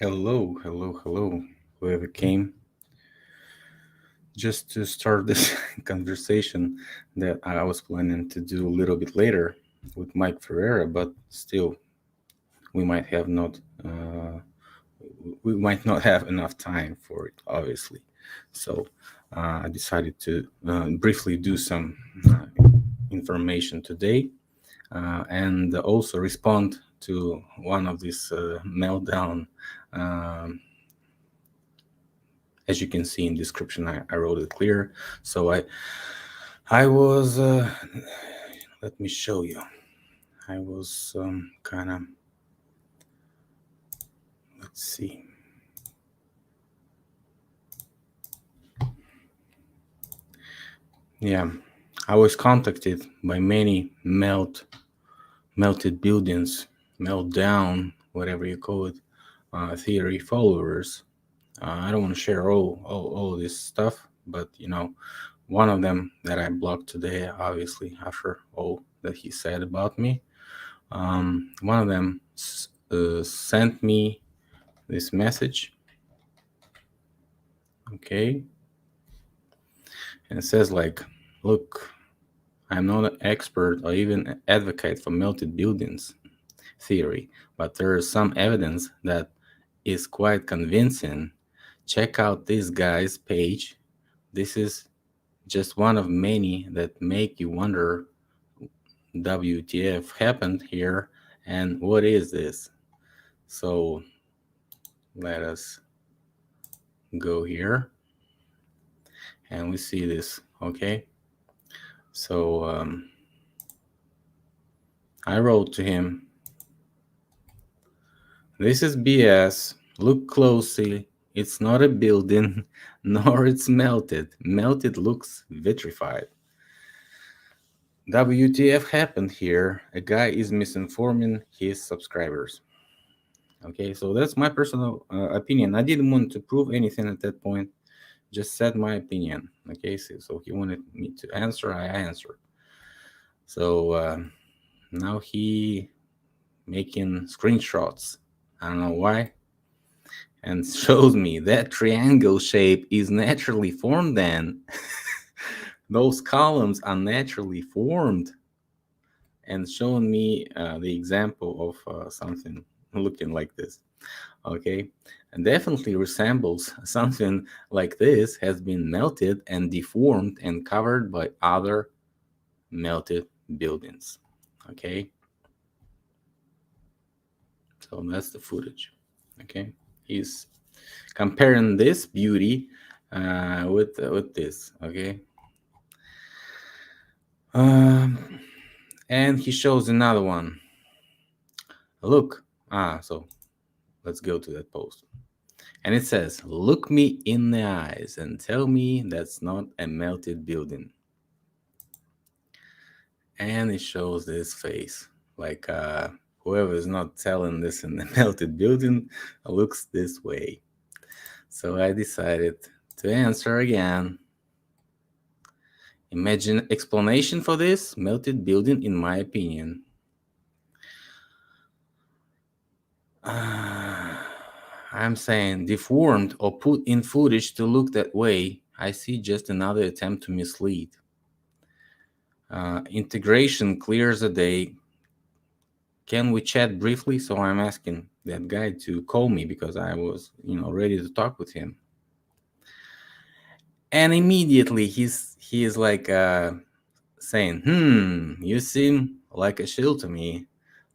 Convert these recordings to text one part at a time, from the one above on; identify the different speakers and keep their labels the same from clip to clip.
Speaker 1: Hello, whoever came. Just to start this conversation that I was planning to do a little bit later with Mike Ferreira, but still, we might have not, uh, we might not have enough time for it, obviously. So I decided to briefly do some information today and also respond to one of these meltdown. Um, as you can see in description, I wrote it clear. So I was let me show you. I was kind of, let's see. Yeah, I was contacted by many melted buildings, meltdown, whatever you call it, theory followers. I don't want to share all this stuff, but one of them that I blocked today, obviously after all that he said about me, one of them sent me this message. Okay, and it says like, look, I'm not an expert or even an advocate for melted buildings theory, but there is some evidence that is quite convincing. Check out this guy's page. This is just one of many that make you wonder WTF happened here and what is this? So let us go here and we see this. Okay, so I wrote to him, this is BS. Look closely. It's not a building, nor it's melted. Melted looks vitrified. WTF happened here? A guy is misinforming his subscribers. Okay, so that's my personal opinion. I didn't want to prove anything at that point. Just said my opinion. Okay, so he wanted me to answer. I answered. So now he making screenshots. I don't know why, and shows me that triangle shape is naturally formed. Then those columns are naturally formed, and showing me the example of something looking like this. Okay, and definitely resembles something like this has been melted and deformed and covered by other melted buildings. Okay, so that's the footage. Okay, he's comparing this beauty with this. Okay, um, and he shows another one. Look, so let's go to that post. And it says, look me in the eyes and tell me that's not a melted building. And it shows this face. Like whoever is not telling this in the melted building looks this way. So I decided to answer again. Imagine explanation for this melted building, in my opinion. I'm saying deformed or put in footage to look that way. I see just another attempt to mislead. Integration clears the day. Can we chat briefly? So I'm asking that guy to call me because I was, ready to talk with him. And immediately he is like saying, you seem like a shill to me.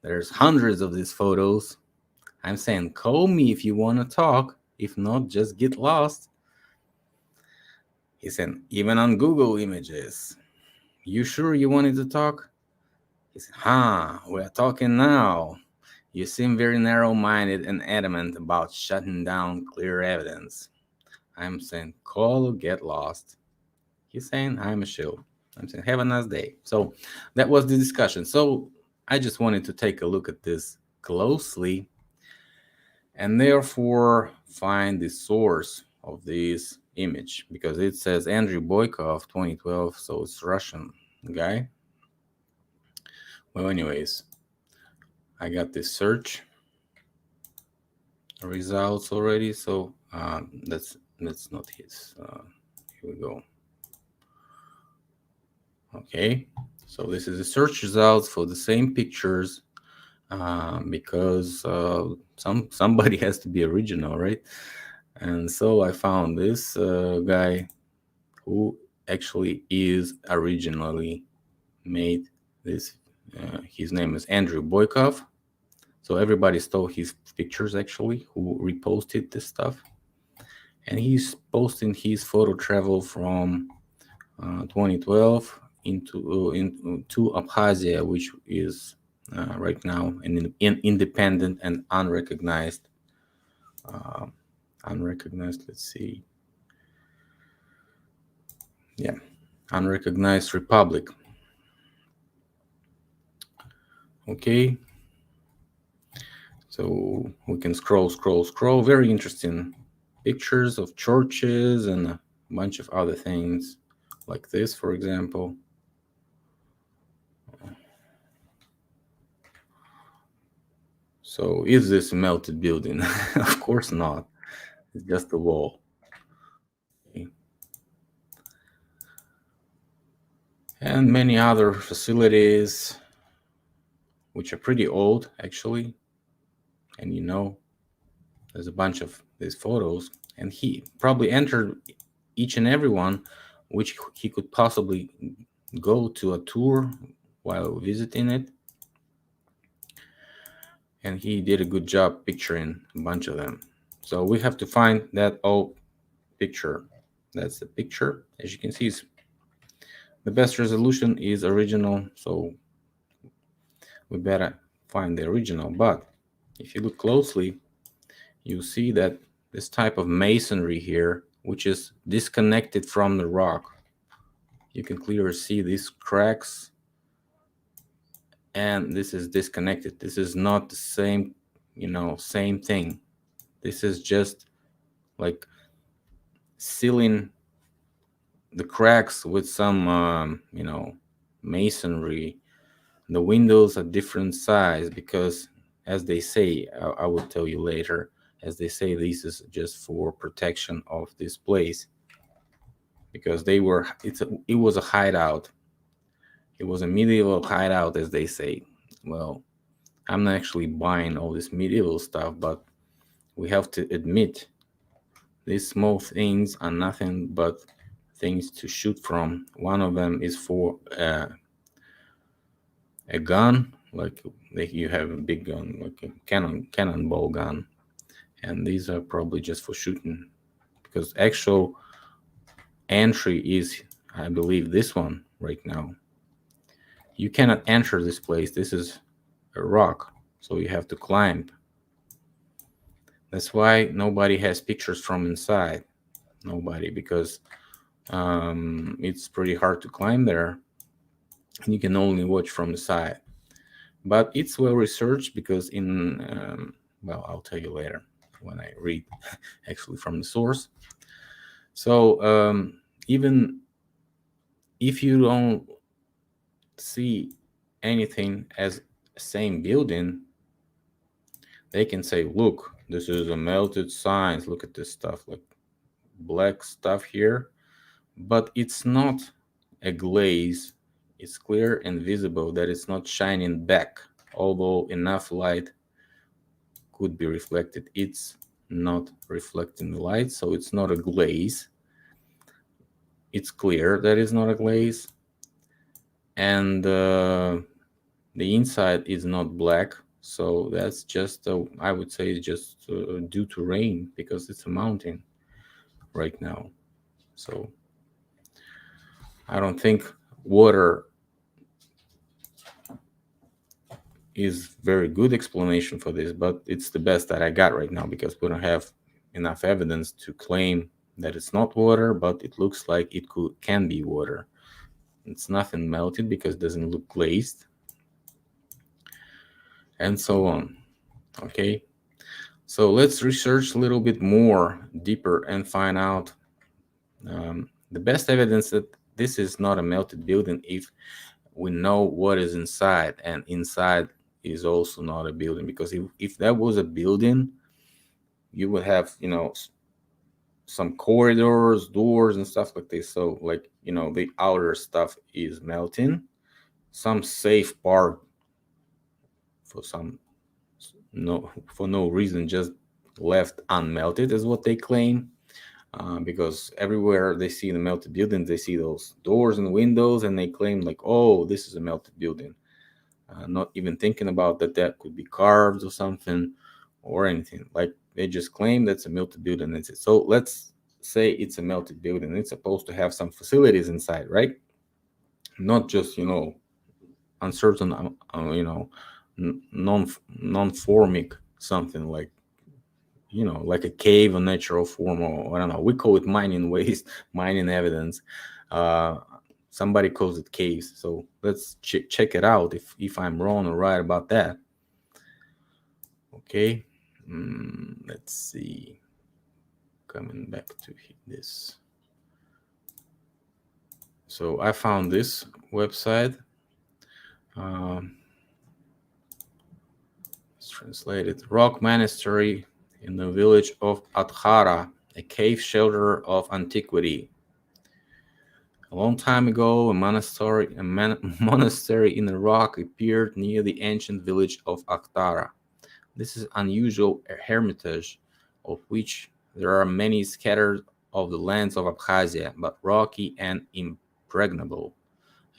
Speaker 1: There's hundreds of these photos. I'm saying, call me if you want to talk. If not, just get lost. He said, even on Google Images. You sure you wanted to talk? He said, we're talking now. You seem very narrow-minded and adamant about shutting down clear evidence. I'm saying, call or get lost. He's saying, I'm a shill. I'm saying, have a nice day. So that was the discussion. So I just wanted to take a look at this closely and therefore find the source of this image, because it says Andrew Boykov 2012, so it's Russian guy. Well, anyways, I got this search results already. So that's not his. Here we go. Okay, so this is the search results for the same pictures, because somebody has to be original, right? And so I found this guy who actually is originally made this. His name is Andrew Boykov. So everybody stole his pictures actually, who reposted this stuff, and he's posting his photo travel from 2012 into Abkhazia, which is right now an independent and unrecognized. Uh, Unrecognized. Let's see. Yeah, unrecognized republic. Okay. So we can scroll. Very interesting pictures of churches and a bunch of other things, like this, for example. So is this a melted building? Of course not. It's just a wall. Okay. And many other facilities, which are pretty old, actually. And there's a bunch of these photos. And he probably entered each and every one which he could possibly go to a tour while visiting it. And he did a good job picturing a bunch of them. So we have to find that old picture. That's the picture. As you can see, the best resolution is original, so we better find the original. But if you look closely, you see that this type of masonry here, which is disconnected from the rock, you can clearly see these cracks, and this is disconnected. This is not the same thing. This is just like sealing the cracks with some masonry. The windows are different size because, as they say, I will tell you later, as they say, this is just for protection of this place, because it was a hideout. It was a medieval hideout, as they say. Well, I'm not actually buying all this medieval stuff, but we have to admit these small things are nothing but things to shoot from. One of them is for a gun, like you have a big gun, like a cannonball gun, and these are probably just for shooting, because actual entry is, I believe, this one right now. You cannot enter this place. This is a rock, so you have to climb. That's why nobody has pictures from inside. Nobody, because it's pretty hard to climb there, and you can only watch from the side. But it's well researched, because I'll tell you later when I read actually from the source. So even if you don't see anything as same building, they can say, look, this is a melted signs. Look at this stuff, like black stuff here, but it's not a glaze. It's clear and visible that it's not shining back, although enough light could be reflected. It's not reflecting the light, so it's not a glaze. It's clear that it's not a glaze, and the inside is not black. So that's just, I would say, just due to rain, because it's a mountain right now. So I don't think water is very good explanation for this, but it's the best that I got right now, because we don't have enough evidence to claim that it's not water, but it looks like it can be water. It's nothing melted because it doesn't look glazed, and so on. Okay, so let's research a little bit more deeper and find out the best evidence that this is not a melted building if we know what is inside, and inside is also not a building, because if that was a building, you would have, some corridors, doors, and stuff like this. So like, the outer stuff is melting. Some safe part for some no for no reason just left unmelted is what they claim. Because everywhere they see the melted buildings, they see those doors and windows, and they claim like, oh, this is a melted building. Not even thinking about that could be carved or something or anything. Like they just claim that's a melted building. That's it. So let's say it's a melted building. It's supposed to have some facilities inside, right? Not just uncertain, non non-formic something like like a cave or natural form, or I don't know. We call it mining waste, mining evidence. Uh, Somebody calls it caves. So let's check it out if I'm wrong or right about that. Okay, let's see. Coming back to this. So I found this website. Let's translate it. Rock monastery in the village of Adhara, a cave shelter of antiquity. A long time ago, a monastery in the rock appeared near the ancient village of Akhtara. This is unusual hermitage, of which there are many scattered of the lands of Abkhazia, but rocky and impregnable,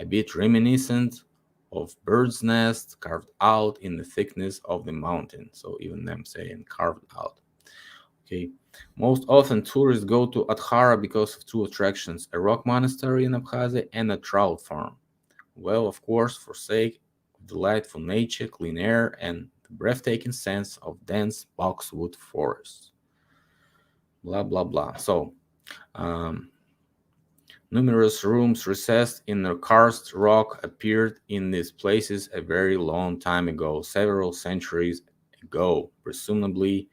Speaker 1: a bit reminiscent of bird's nests carved out in the thickness of the mountain. So even them saying carved out. Okay. Most often, tourists go to Adhara because of two attractions: a rock monastery in Abkhazia and a trout farm. Well, of course, for sake of delightful nature, clean air, and the breathtaking sense of dense boxwood forests. Blah, blah, blah. So, um, numerous rooms recessed in the karst rock appeared in these places a very long time ago, several centuries ago, presumably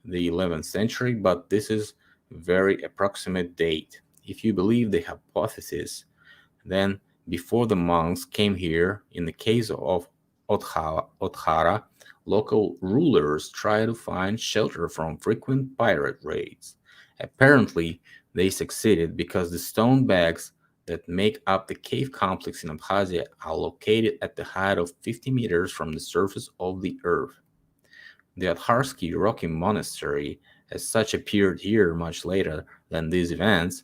Speaker 1: the 11th century, but this is a very approximate date. If you believe the hypothesis, then before the monks came here, in the case of Othara, local rulers tried to find shelter from frequent pirate raids. Apparently, they succeeded because the stone bags that make up the cave complex in Abkhazia are located at the height of 50 meters from the surface of the earth. The Adharsky Rocky Monastery as such appeared here much later than these events,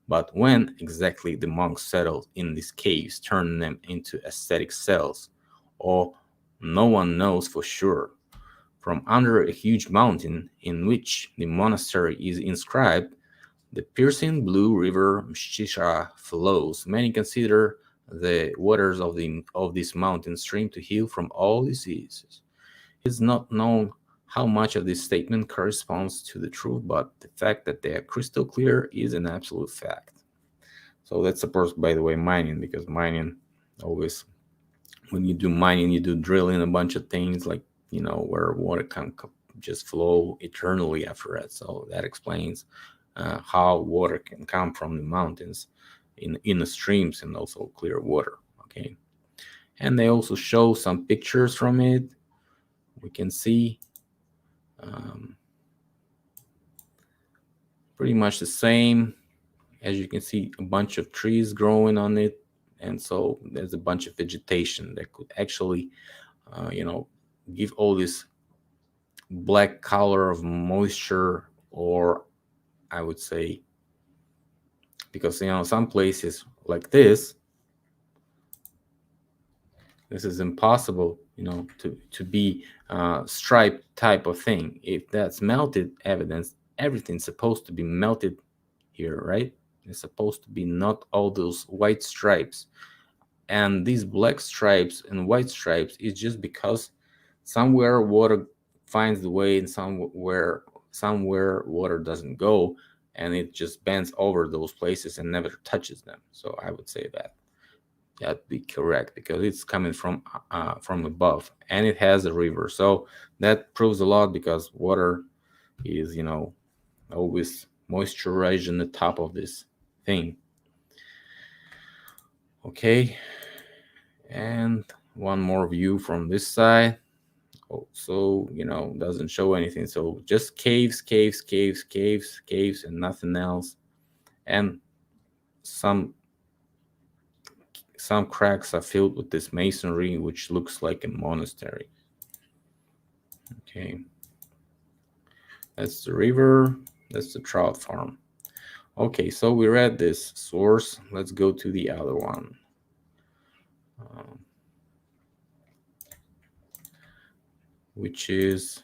Speaker 1: but when exactly the monks settled in these caves, turning them into ascetic cells, or no one knows for sure. From under a huge mountain in which the monastery is inscribed, the piercing blue river Mshisha flows. Many consider the waters of this mountain stream to heal from all diseases. It is not known how much of this statement corresponds to the truth, but the fact that they are crystal clear is an absolute fact. So that supports, by the way, mining, because mining always, when you do mining, you do drilling a bunch of things like, where water can just flow eternally after that. So that explains how water can come from the mountains in the streams and also clear water. Okay. And they also show some pictures from it. We can see pretty much the same. As you can see, a bunch of trees growing on it, and so there's a bunch of vegetation that could actually give all this black color of moisture, or I would say, because some places like this is impossible to be striped type of thing. If that's melted evidence, everything's supposed to be melted here, right? It's supposed to be not all those white stripes. And these black stripes and white stripes is just because somewhere water finds the way, and somewhere water doesn't go, and it just bends over those places and never touches them. So I would say that'd be correct, because it's coming from above, and it has a river. So that proves a lot, because water is always moisturizing the top of this thing. Okay, and one more view from this side also, doesn't show anything. So just caves, caves, caves, caves, caves, and nothing else. And some cracks are filled with this masonry, which looks like a monastery. Okay, that's the river, that's the trout farm. Okay, so we read this source. Let's go to the other one. Which is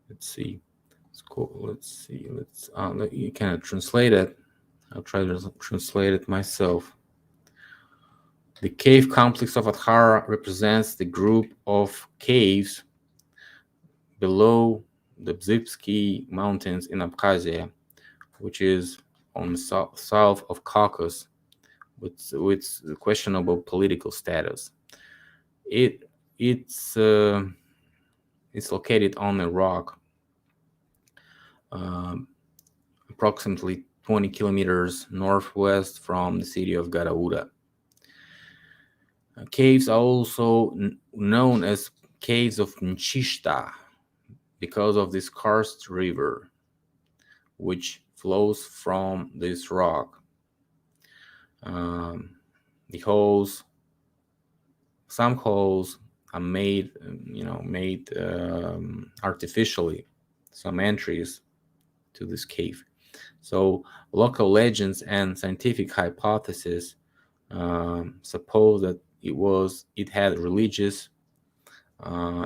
Speaker 1: let's see. You can translate it. I'll try to translate it myself. The cave complex of Athara represents the group of caves below the Bzybsky Mountains in Abkhazia, which is on the south of Caucasus, with questionable political status. It's located on a rock, approximately 20 kilometers northwest from the city of Gadaura. Caves are also known as caves of Nchishta because of this karst river, which flows from this rock. The holes, some holes are made artificially, some entries to this cave. So local legends and scientific hypotheses suppose that it had religious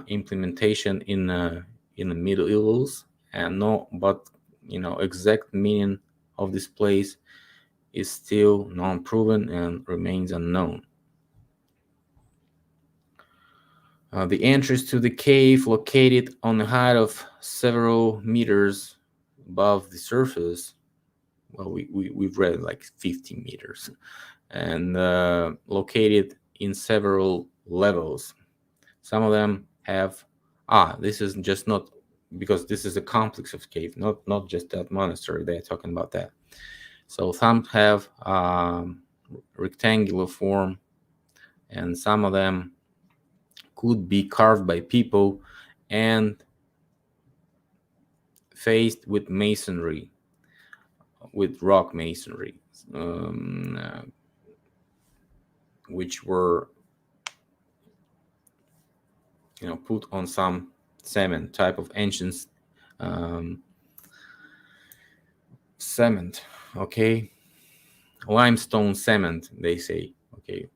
Speaker 1: implementation in the Middle East, but exact meaning of this place is still non-proven and remains unknown. The entrance to the cave, located on a height of several meters above the surface, well, we've read like 50 meters, and located in several levels. Some of them have this is just not, because this is a complex of cave, not just that monastery. They're talking about that. So some have rectangular form, and some of them could be carved by people and faced with masonry, with rock masonry, which were put on some cement, type of ancient cement. Okay, limestone cement, they say. Okay,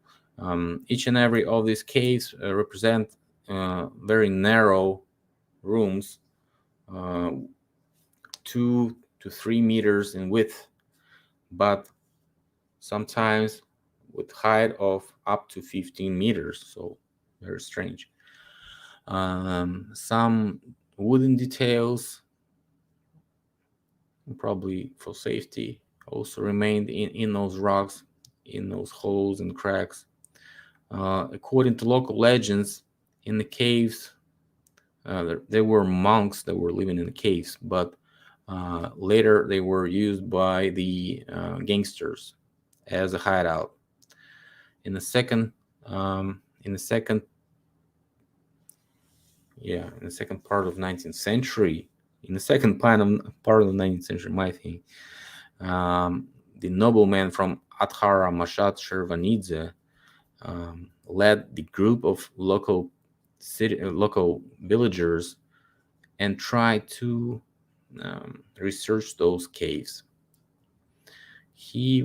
Speaker 1: each and every of these caves represent very narrow rooms, 2 to 3 meters in width, but sometimes with height of up to 15 meters. So very strange. Some wooden details, probably for safety, also remained in those rocks, in those holes and cracks. According to local legends, in the caves, there were monks that were living in the caves, but later they were used by the gangsters as a hideout. In the second part of 19th century, in the second part of the 19th century, my thing, the nobleman from Athara, Mashat Shervanidze, led the group of local villagers and tried to research those caves. He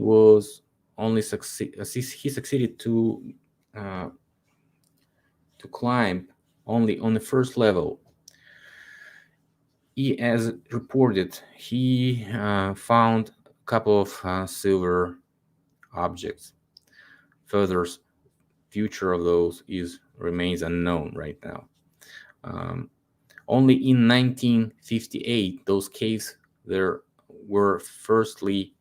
Speaker 1: succeeded to climb only on the first level. As reported, he found a couple of silver objects. Further future of those remains unknown right now. Only in 1958, those caves there were firstly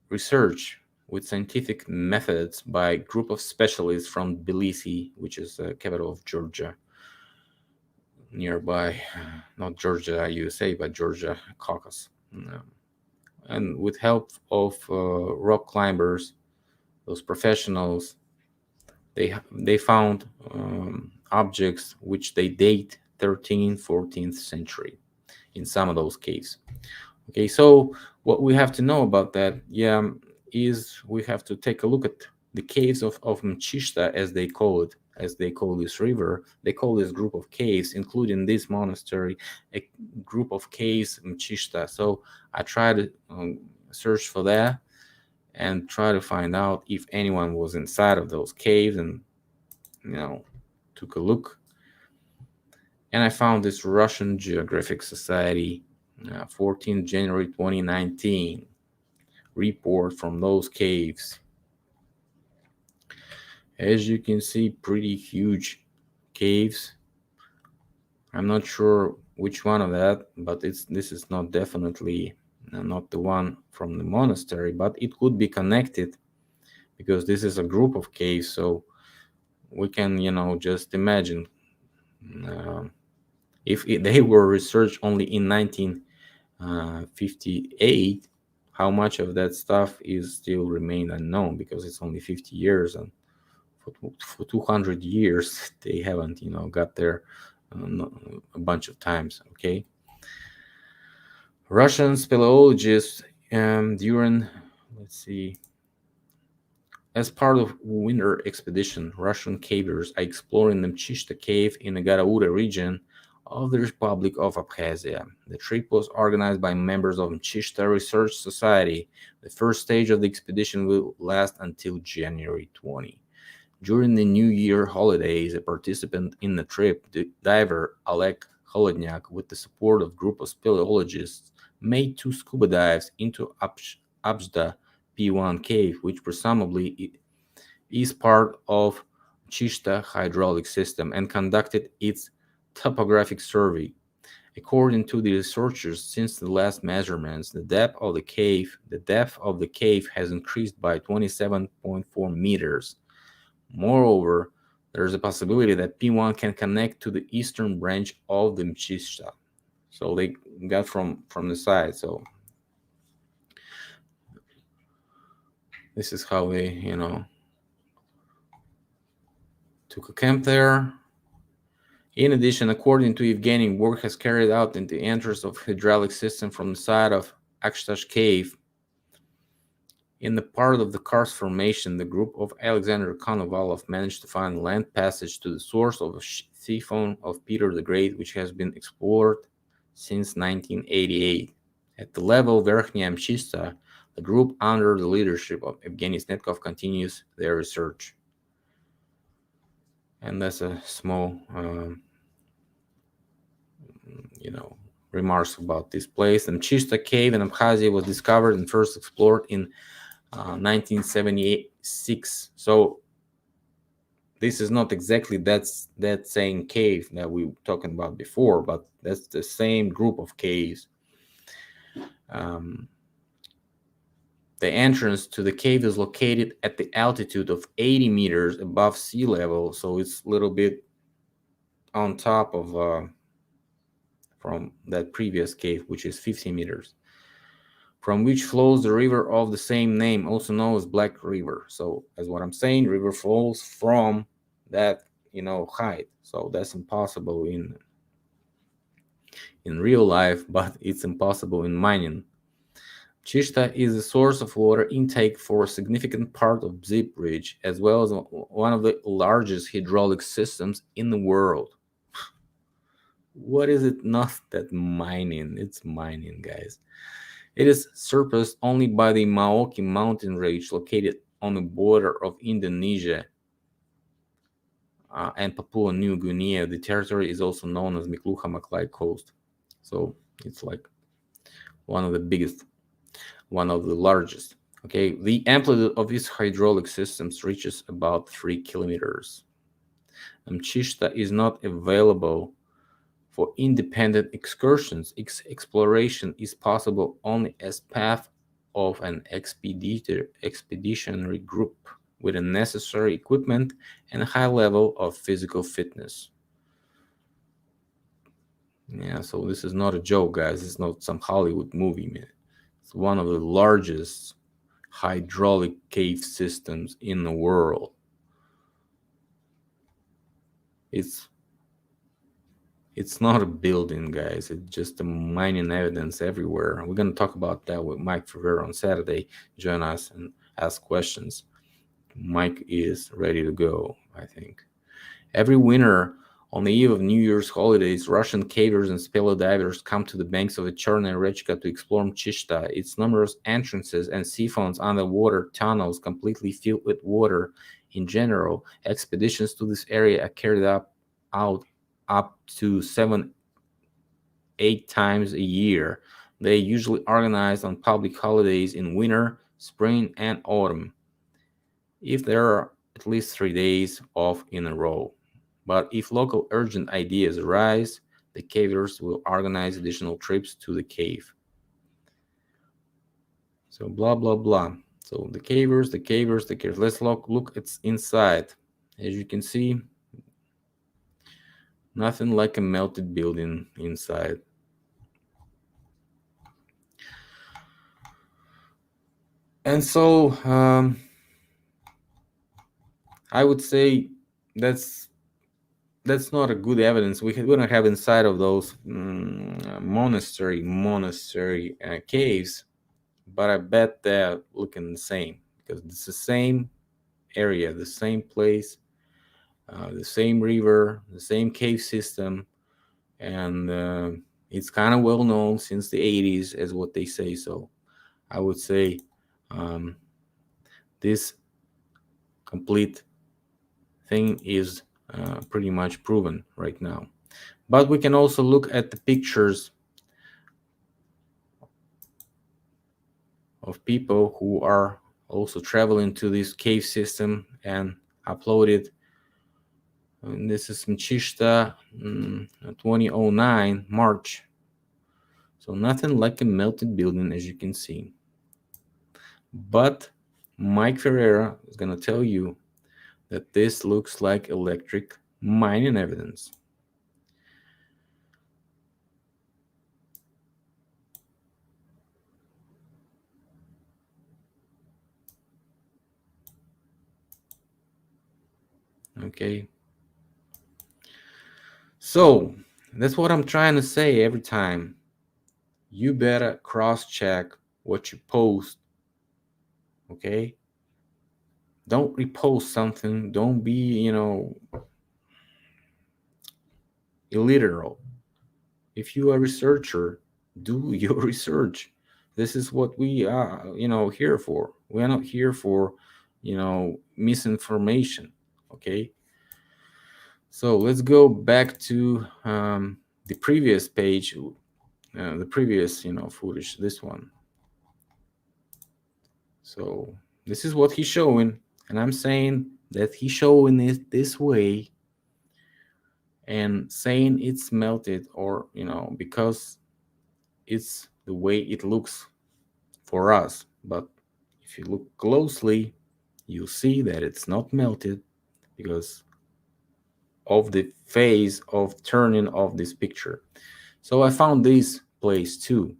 Speaker 1: researched with scientific methods by a group of specialists from Tbilisi, which is the capital of Georgia, nearby, not Georgia, USA, but Georgia, Caucasus. And with help of rock climbers, those professionals they found objects which they date 13th, 14th century in some of those caves. Okay, so what we have to know about that, yeah, is we have to take a look at the caves of Mchishta, as they call it, as they call this river. They call this group of caves, including this monastery, a group of caves Mchishta. So I try to search for that and try to find out if anyone was inside of those caves, and took a look. And I found this Russian Geographic Society 14th January 2019 report from those caves. As you can see, pretty huge caves. I'm not sure which one of that, but this is not definitely not the one from the monastery, but it could be connected because this is a group of caves. So we can just imagine if they were researched only in 1958, how much of that stuff is still remain unknown, because it's only 50 years, and for 200 years they haven't got there a bunch of times. Okay, Russian speleologists during, let's see, as part of winter expedition, Russian cavers are exploring the Mchishta cave in the Garaura region of the Republic of Abkhazia. The trip was organized by members of Mchishta Research Society. The first stage of the expedition will last until January 20. During the New Year holidays, a participant in the trip, the diver Oleg Holodnyak, with the support of a group of speleologists, made 2 scuba dives into Abzda P1 cave, which presumably is part of Chishta hydraulic system, and conducted its topographic survey. According to the researchers, since the last measurements, the depth of the cave has increased by 27.4 meters. Moreover, there is a possibility that P1 can connect to the eastern branch of the Mchishta. So they got from the side. So this is how they, took a camp there. In addition, according to Evgeny, work has carried out in the entrance of hydraulic system from the side of Akshtash cave. In the part of the karst formation, the group of Alexander Konovalov managed to find a land passage to the source of a siphon of Peter the Great, which has been explored since 1988. At the level of Verkhnya Mchista, the group under the leadership of Evgeny Snetkov continues their research. And that's a small, remarks about this place. The Mchista cave in Abkhazia was discovered and first explored in 1976. So this is not exactly that same cave that we were talking about before, but that's the same group of caves. The entrance to the cave is located at the altitude of 80 meters above sea level, so it's a little bit on top of from that previous cave, which is 50 meters, from which flows the river of the same name, also known as Black River. So, as what I'm saying, river flows from that height. So that's impossible in real life, but it's impossible in mining. Chishta is a source of water intake for a significant part of Bzip Ridge, as well as one of the largest hydraulic systems in the world. What is it not that mining? It's mining, guys. It is surpassed only by the Maoki mountain range located on the border of Indonesia and Papua New Guinea. The territory is also known as Miklucha Maklai Coast. So it's like one of the biggest, one of the largest. Okay, the amplitude of these hydraulic systems reaches about 3 kilometers. Mchishta is not available for independent excursions. Exploration is possible only as path of an expeditionary group with the necessary equipment and a high level of physical fitness. Yeah, so this is not a joke, guys. It's not some Hollywood movie, man. It's one of the largest hydraulic cave systems in the world. It's it's not a building, guys. It's just a mining evidence everywhere. We're gonna talk about that with Mike Ferrer on Saturday. Join us and ask questions. Mike is ready to go, I think. Every winter, on the eve of New Year's holidays, Russian cavers and speleodivers divers come to the banks of the Chernaya Rechka to explore Mchishta, its numerous entrances and siphons underwater tunnels completely filled with water. In general, expeditions to this area are carried out up to 7-8 times a year. They usually organized on public holidays in winter, spring, and autumn, if there are at least 3 days off in a row. But if local urgent ideas arise, the cavers will organize additional trips to the cave. So blah blah blah. So the cavers, the cavers, the cavers. Let's look it's inside. As you can see, nothing like a melted building inside. And so I would say that's not a good evidence. We don't have inside of those monastery caves, but I bet they're looking the same because it's the same area, the same place, the same river, the same cave system, and it's kind of well known since the 80s, as what they say. So I would say this complete thing is pretty much proven right now. But we can also look at the pictures of people who are also traveling to this cave system and upload it. And this is Mchishta 2009 March. So nothing like a melted building, as you can see. But Mike Ferreira is going to tell you that this looks like electric mining evidence. Okay. So that's what I'm trying to say every time. You better cross-check what you post. Okay? Don't repost something. Don't be, illiteral. If you are a researcher, do your research. This is what we are, here for. We are not here for, misinformation. Okay? So let's go back to the previous page, the previous, footage, this one. So this is what he's showing, and I'm saying that he's showing it this way and saying it's melted, or because it's the way it looks for us. But if you look closely, you see that it's not melted because of the phase of turning of this picture. So I found this place too,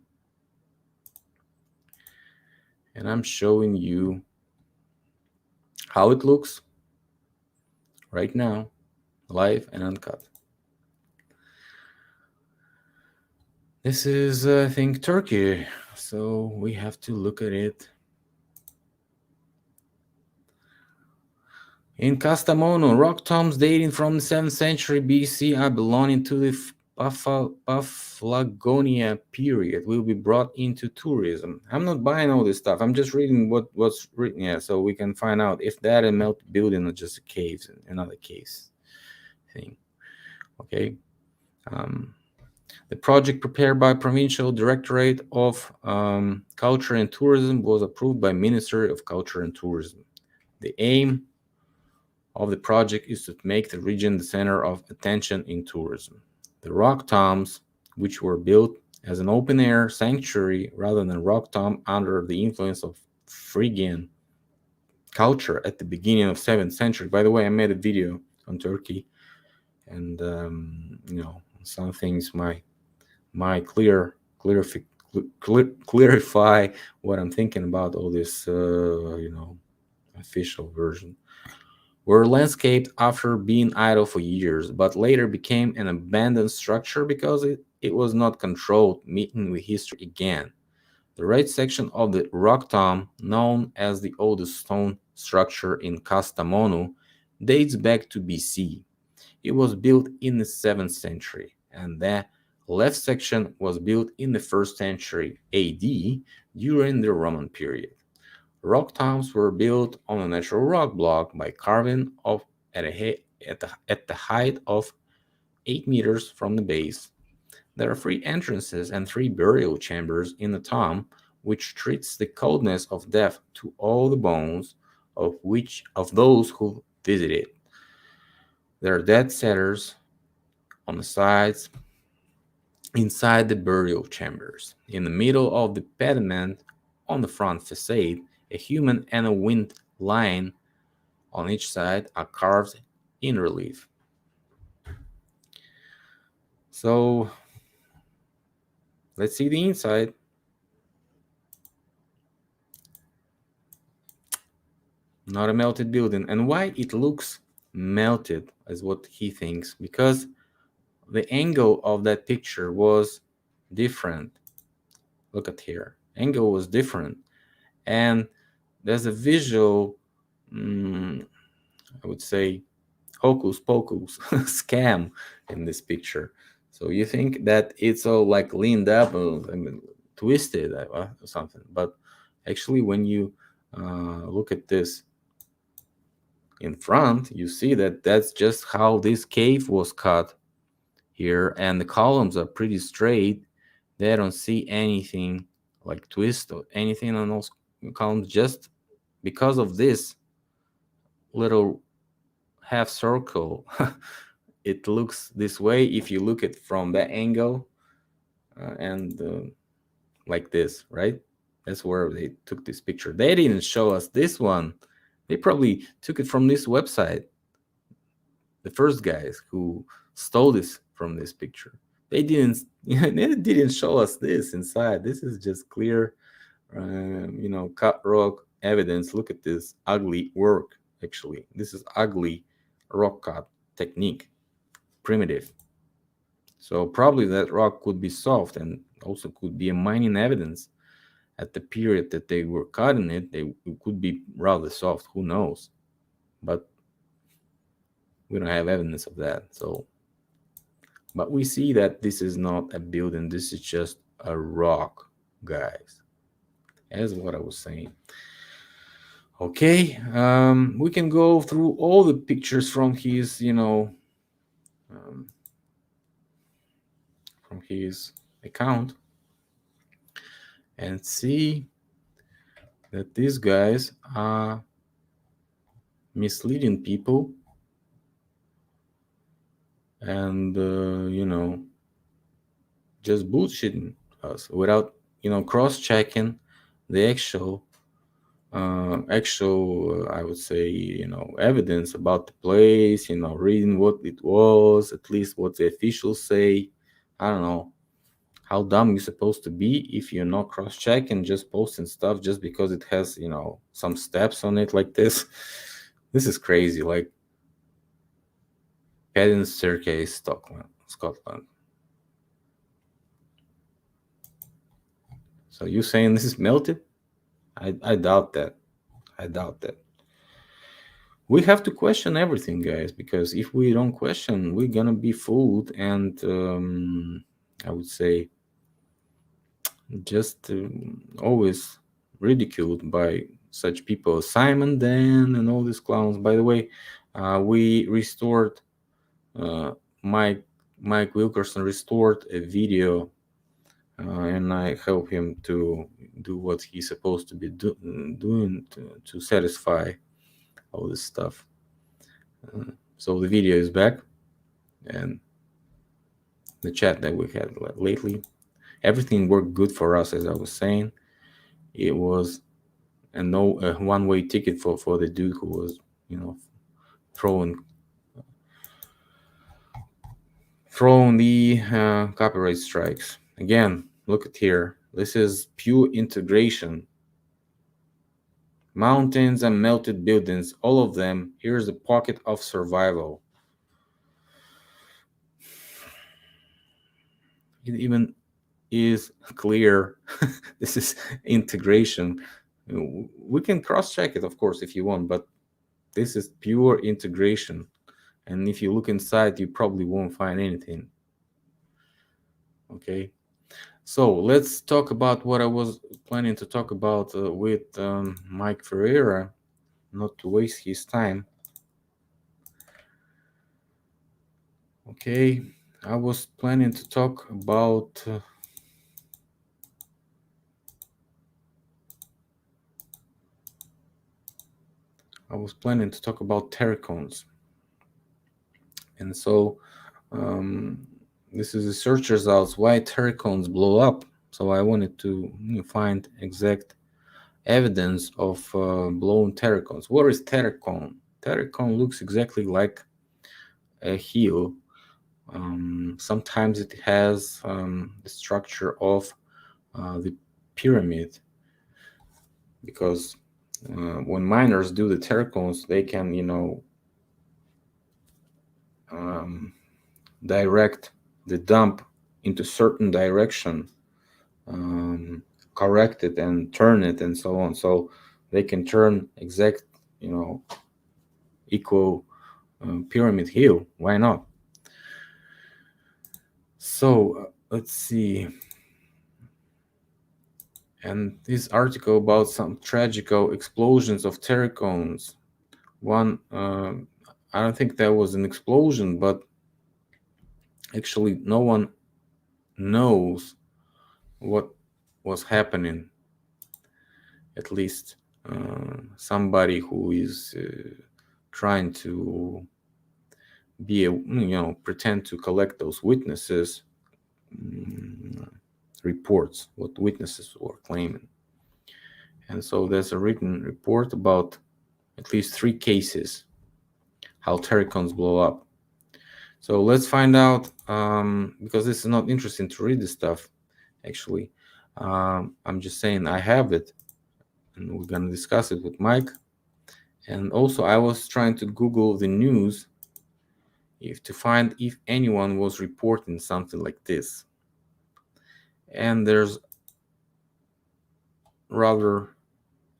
Speaker 1: and I'm showing you how it looks right now, live and uncut. This is, I think, Turkey, so we have to look at it. In Kastamonu, rock tombs dating from the 7th century BC are belonging to the Paphlagonia period will be brought into tourism. I'm not buying all this stuff. I'm just reading what's written here so we can find out if that a melted building or just a cave, another case thing. Okay. The project prepared by Provincial Directorate of Culture and Tourism was approved by Ministry of Culture and Tourism. The aim of the project is to make the region the center of attention in tourism. The rock tombs, which were built as an open-air sanctuary rather than rock tomb under the influence of Phrygian culture at the beginning of 7th century. By the way, I made a video on Turkey, and some things might clarify what I'm thinking about all this, official version. were landscaped after being idle for years, but later became an abandoned structure because it was not controlled, meeting with history again. The right section of the rock tomb, known as the oldest stone structure in Kastamonu, dates back to BC. It was built in the 7th century, and the left section was built in the 1st century AD during the Roman period. Rock tombs were built on a natural rock block by carving off at the height of 8 meters from the base. There are 3 entrances and 3 burial chambers in the tomb, which treats the coldness of death to all the bones of those who visit it. There are dead cellars on the sides inside the burial chambers. In the middle of the pediment on the front facade, a human and a wind lion on each side are carved in relief. So let's see the inside. Not a melted building. And why it looks melted is what he thinks, because the angle of that picture was different. Look at here. Angle was different. And there's a visual, I would say, hocus pocus scam in this picture. So you think that it's all like leaned up, I mean, twisted or something. But actually, when you look at this in front, you see that that's just how this cave was cut here, and the columns are pretty straight. They don't see anything like twist or anything on those columns, just because of this little half circle. It looks this way if you look at from that angle, and like this, right? That's where they took this picture. They didn't show us this one. They probably took it from this website, the first guys who stole this from this picture. They didn't they didn't show us this inside. This is just clear, cut rock evidence. Look at this ugly work. Actually, this is ugly rock cut technique, primitive. So probably that rock could be soft and also could be a mining evidence at the period that they were cutting it. It could be rather soft. Who knows? But we don't have evidence of that. So, but we see that this is not a building. This is just a rock, guys. As what I was saying. Okay, we can go through all the pictures from his, from his account and see that these guys are misleading people and just bullshitting us without cross-checking the actual I would say evidence about the place, reading what it was, at least what the officials say. I don't know how dumb you're supposed to be if you're not cross-checking, just posting stuff just because it has some steps on it like this. This is crazy. Like Pedant Staircase, Scotland. So you saying this is melted? I doubt that. I doubt that. We have to question everything, guys, because if we don't question, we're gonna be fooled and I would say just always ridiculed by such people as Simon Dan and all these clowns. By the way, we restored Mike Wilkerson restored a video, and I help him to do what he's supposed to be doing to satisfy all this stuff. So the video is back, and the chat that we had lately, everything worked good for us. As I was saying, it was a one-way ticket for the dude who was throwing the copyright strikes. Again, look at here. This is pure integration. Mountains and melted buildings, all of them. Here's a pocket of survival. It even is clear. This is integration. We can cross check it, of course, if you want, but this is pure integration. And if you look inside, you probably won't find anything. Okay. So let's talk about what I was planning to talk about with Mike Ferreira, not to waste his time. Okay, I was planning to talk about terracones, and so this is the search results why terracones blow up. So I wanted to find exact evidence of blown terracones. What is terracone? Terracone looks exactly like a heel. Sometimes it has the structure of the pyramid, because when miners do the terracones, they can, direct the dump into certain direction, correct it and turn it and so on. So they can turn exact, equal pyramid heel. Why not? So let's see. And this article about some tragical explosions of terracones. One, I don't think that was an explosion, but actually no one knows what was happening. At least somebody who is trying to be pretend to collect those witnesses, reports what witnesses were claiming. And so there's a written report about at least 3 cases how terracones blow up. So let's find out, because this is not interesting to read this stuff, actually. I'm just saying I have it, and we're going to discuss it with Mike. And also, I was trying to Google the news to find if anyone was reporting something like this. And there's rather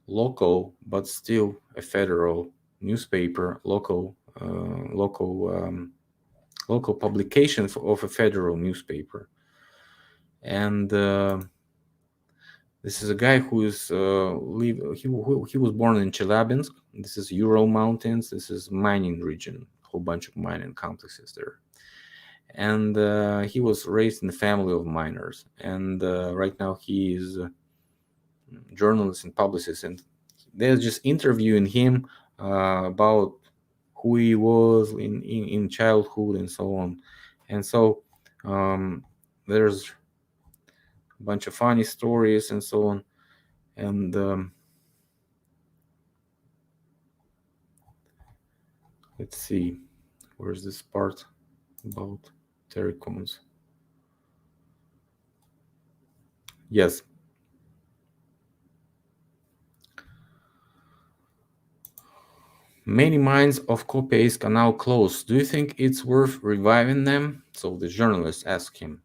Speaker 1: local, but still a federal newspaper, local publication of a federal newspaper. And this is a guy who is he was born in Chelyabinsk. This is Ural Mountains. This is mining region, a whole bunch of mining complexes there. And he was raised in a family of miners. And right now he is a journalist and publicist. And they're just interviewing him about who he was in childhood and so on. And so there's a bunch of funny stories and so on. And let's see, where's this part about terracones? Yes. Many mines of Kopeisk are now closed. Do you think it's worth reviving them? So the journalist asked him.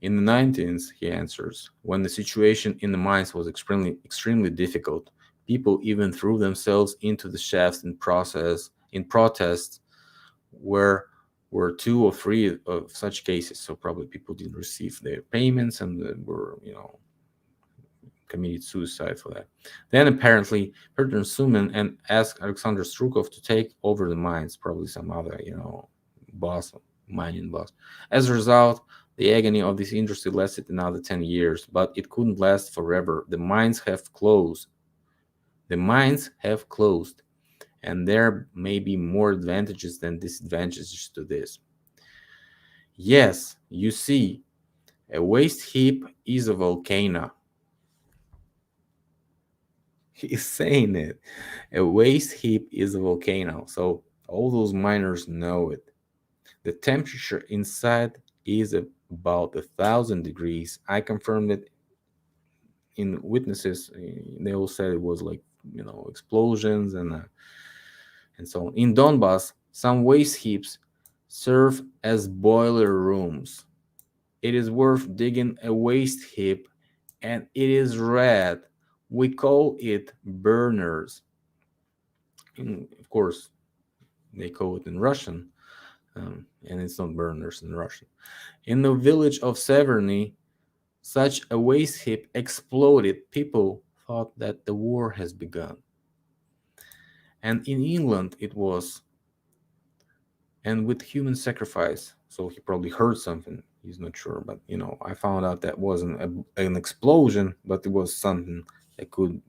Speaker 1: In the 19th, he answers, when the situation in the mines was extremely difficult, people even threw themselves into the shafts in protest, where were 2 or 3 of such cases. So probably people didn't receive their payments and were, committed suicide for that. Then apparently Druzhinin and asked Alexander Strukov to take over the mines, probably some other, boss, mining boss. As a result, the agony of this industry lasted another 10 years, but it couldn't last forever. The mines have closed. And there may be more advantages than disadvantages to this. Yes, you see, a waste heap is a volcano. He's saying it. A waste heap is a volcano. So all those miners know it. The temperature inside is about 1,000 degrees. I confirmed it in witnesses. They all said it was like explosions and so on. In Donbass, some waste heaps serve as boiler rooms. It is worth digging a waste heap, and it is red. We call it burners. Of course, they call it in Russian, and it's not burners in Russian. In the village of Severny, such a waste heap exploded. People thought that the war has begun. And in England, it was, and with human sacrifice. So he probably heard something. He's not sure, but I found out that wasn't an explosion, but it was something that could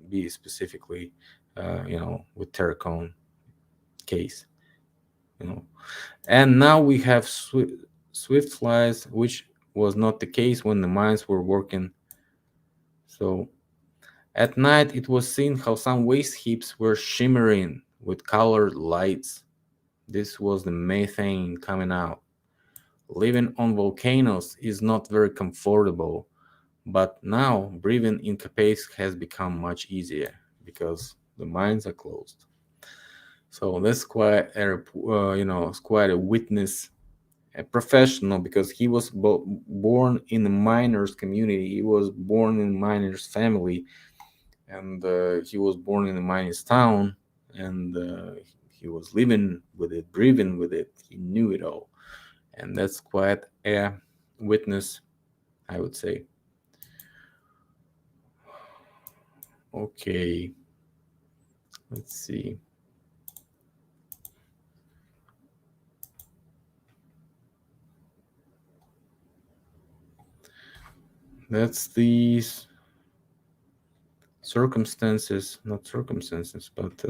Speaker 1: be specifically, with Terracone case. And now we have swift flies, which was not the case when the mines were working. So at night, it was seen how some waste heaps were shimmering with colored lights. This was the methane coming out. Living on volcanoes is not very comfortable, but now breathing in capes has become much easier because the mines are closed. So that's quite quite a witness, a professional, because he was born in the miners community. He was born in miners family, and he was born in a miners town, and he was living with it, breathing with it. He knew it all, and that's quite a witness, I would say. Okay, let's see. That's the circumstances, not circumstances, but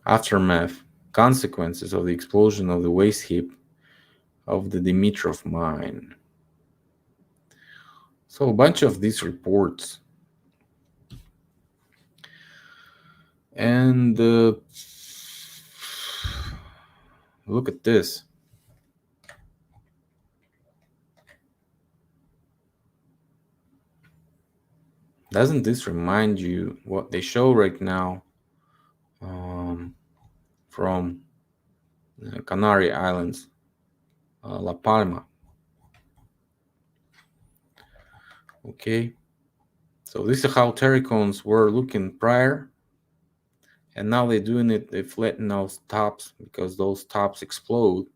Speaker 1: aftermath, consequences of the explosion of the waste heap of the Dimitrov mine. So a bunch of these reports, and look at this. Doesn't this remind you what they show right now from Canary Islands, La Palma? Okay, so this is how terracones were looking prior, and now they're doing it. They flatten those tops because those tops explode,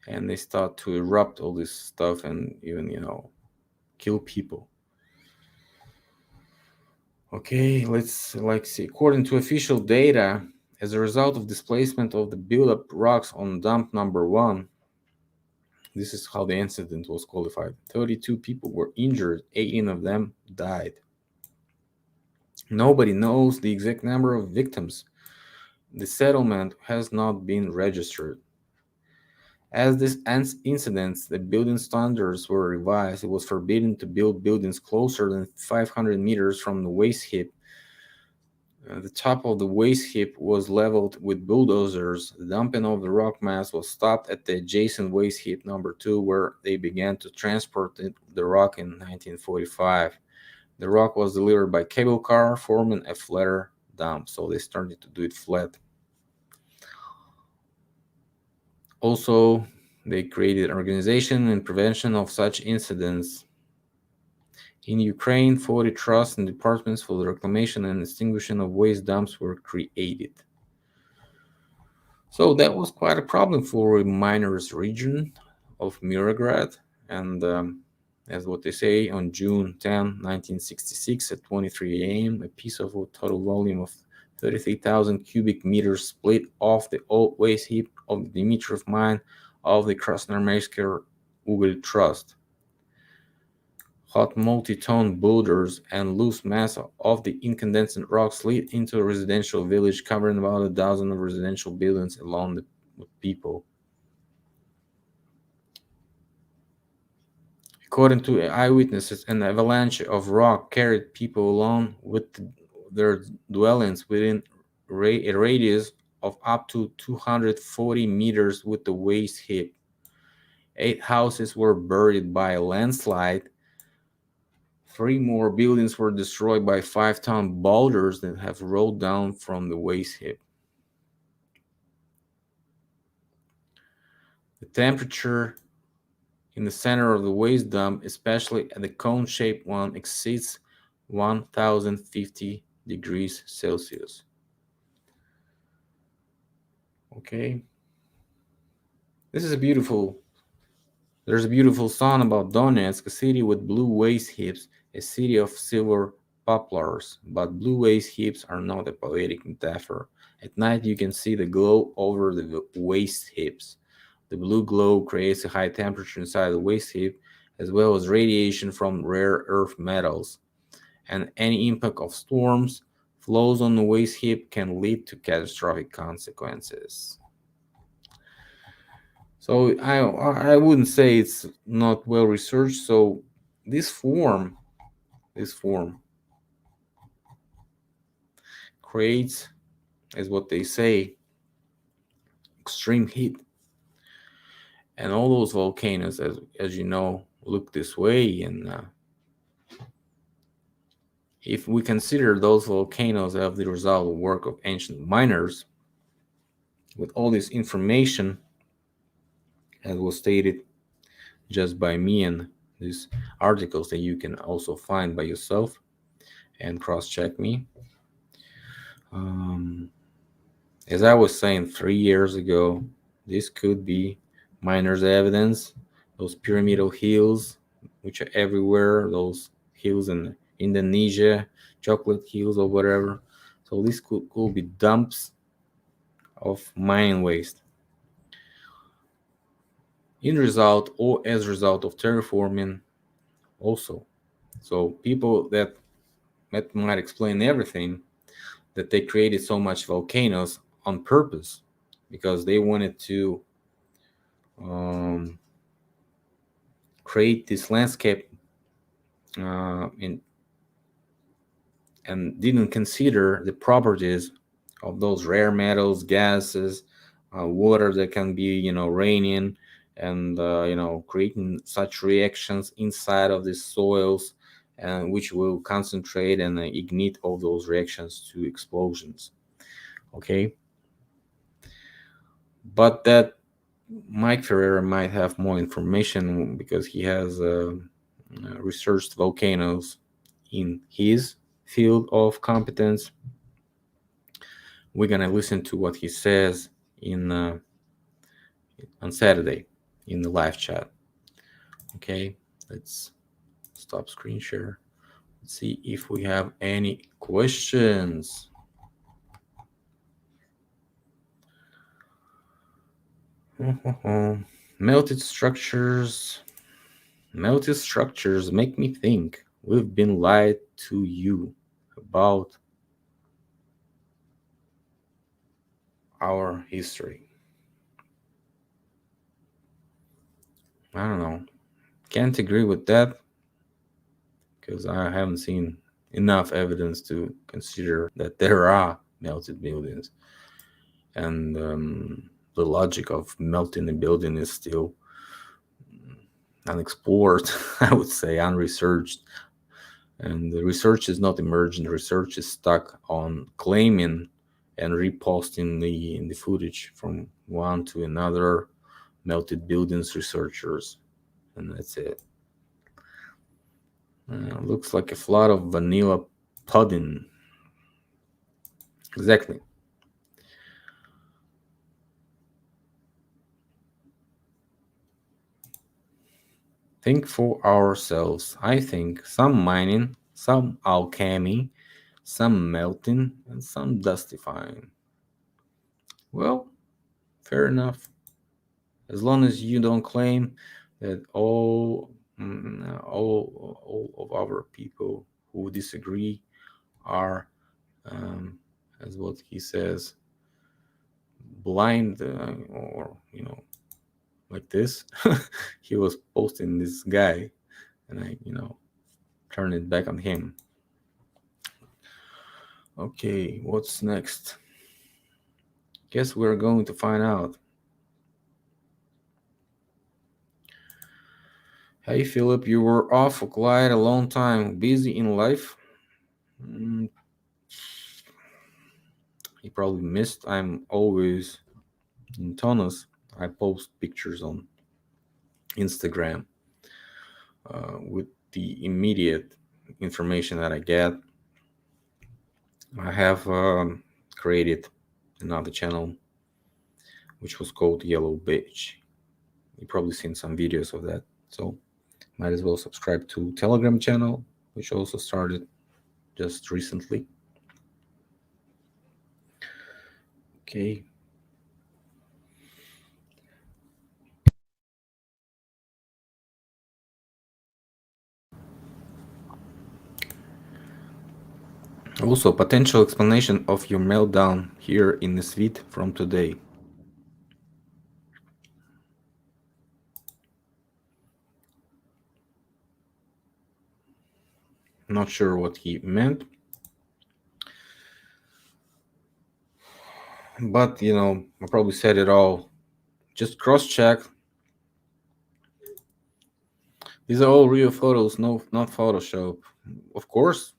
Speaker 1: and they start to erupt all this stuff and even kill people. Okay, let's see. According to official data, as a result of displacement of the buildup rocks on dump number 1, this is how the incident was qualified. 32 people were injured, 18 of them died. Nobody knows the exact number of victims. The settlement has not been registered. As this incidents, the building standards were revised. It was forbidden to build buildings closer than 500 meters from the waste heap. The top of the waste heap was leveled with bulldozers. The dumping of the rock mass was stopped at the adjacent waste heap number 2, where they began to transport the rock in 1945. The rock was delivered by cable car, forming a flatter dump. So they started to do it flat. Also, they created an organization in prevention of such incidents. In Ukraine, 40 trusts and departments for the reclamation and extinguishing of waste dumps were created. So that was quite a problem for a miners region of Mirograd. And as what they say, on June 10, 1966, at 23 a.m., a piece of a total volume of 33,000 cubic meters split off the old waste heap of the Dimitrov mine of the Krasnoarmeysk Ugal Trust. Hot multi-ton boulders and loose mass of the incandescent rock slid into a residential village, covering about a dozen of residential buildings along with people. According to eyewitnesses, an avalanche of rock carried people along with their dwellings within a radius of up to 240 meters with the waste heap. 8 houses were buried by a landslide. 3 more buildings were destroyed by 5-ton boulders that have rolled down from the waste heap. The temperature in the center of the waste dump, especially at the cone-shaped one, exceeds 1050 degrees Celsius. Okay. There's a beautiful song about Donetsk, a city with blue waste heaps, a city of silver poplars. But blue waste heaps are not a poetic metaphor. At night, you can see the glow over the waste heaps. The blue glow creates a high temperature inside the waste heap, as well as radiation from rare earth metals. And any impact of storms, flows on the waste heap can lead to catastrophic consequences. So I wouldn't say it's not well researched. So this form creates, as what they say, extreme heat. And all those volcanoes, as you know, look this way. And if we consider those volcanoes as the result of work of ancient miners, with all this information, as was stated just by me and these articles that you can also find by yourself and cross-check me. As I was saying 3 years ago, this could be miners' evidence. Those pyramidal hills, which are everywhere, those hills in Indonesia, chocolate hills or whatever. So this could be dumps of mining waste. In result or as a result of terraforming also. So people that might explain everything, that they created so much volcanoes on purpose because they wanted to create this landscape and didn't consider the properties of those rare metals, gases, water that can be raining and creating such reactions inside of these soils, and which will concentrate and ignite all those reactions to explosions. Okay, but that Mike Ferreira might have more information because he has researched volcanoes in his field of competence. We're gonna listen to what he says in on Saturday in the live chat. Okay, let's stop screen share. Let's see if we have any questions. Melted structures. Melted structures make me think we've been lied to you about our history. I don't know. Can't agree with that because I haven't seen enough evidence to consider that there are melted buildings. And the logic of melting a building is still unexplored, I would say, unresearched. And the research is not emergent. Research is stuck on claiming and reposting the footage from one to another melted buildings researchers, and that's it. Looks like a flood of vanilla pudding. Exactly. Think for ourselves. I think some mining, some alchemy, some melting, and some dustifying. Well, fair enough. As long as you don't claim that all of our people who disagree are, as what he says, blind or like this. He was posting this guy, and I turned it back on him. Okay, what's next? Guess we're going to find out. Hey Philip, you were off for quite a long time. Busy in life? Mm, you probably missed. I'm always in Tunis. I post pictures on Instagram with the immediate information that I get. I have created another channel which was called Yellow Beach. You've probably seen some videos of that. So might as well subscribe to Telegram channel, which also started just recently. Okay. Also, potential explanation of your meltdown here in the suite from today. Not sure what he meant, but I probably said it all. Just cross check. These are all real photos, no, not Photoshop. Of course,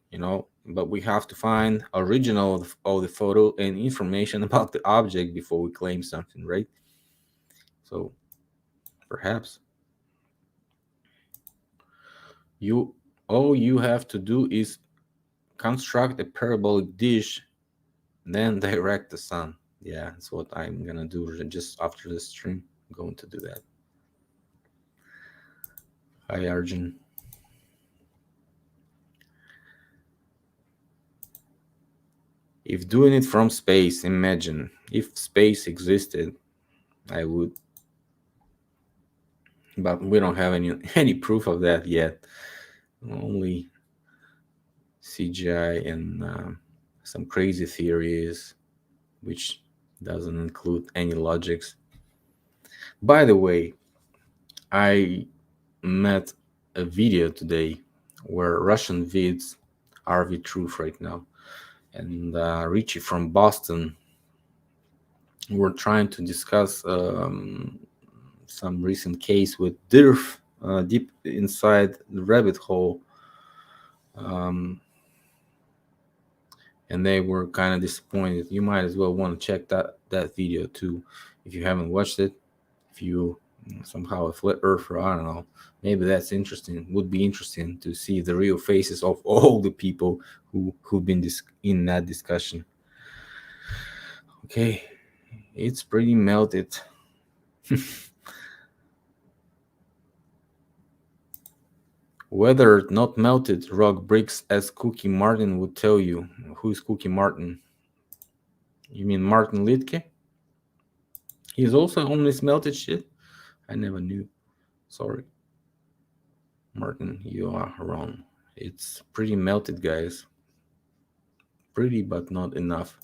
Speaker 1: but we have to find original of the photo and information about the object before we claim something, right? So perhaps you all you have to do is construct a parabolic dish, then direct the sun. Yeah, that's what I'm gonna do just after the stream. I'm going to do that. Hi, Arjun. If doing it from space, imagine if space existed, I would, but we don't have any any proof of that yet. Only CGI and some crazy theories, which doesn't include any logics. By the way, I met a video today where Russian vids are the truth right now, and Richie from Boston were trying to discuss some recent case with DIRF deep inside the rabbit hole, um, and they were kind of disappointed. You might as well want to check that video too if you haven't watched it. If you somehow a flat earther, I don't know, maybe that's interesting. Would be interesting to see the real faces of all the people who've been in that discussion. Okay, it's pretty melted. Whether not melted rock bricks, as Cookie Martin would tell you. Who's Cookie Martin? You mean Martin Lidke? He's also on this melted shit? I never knew. Sorry. Martin, you are wrong. It's pretty melted, guys. Pretty, but not enough.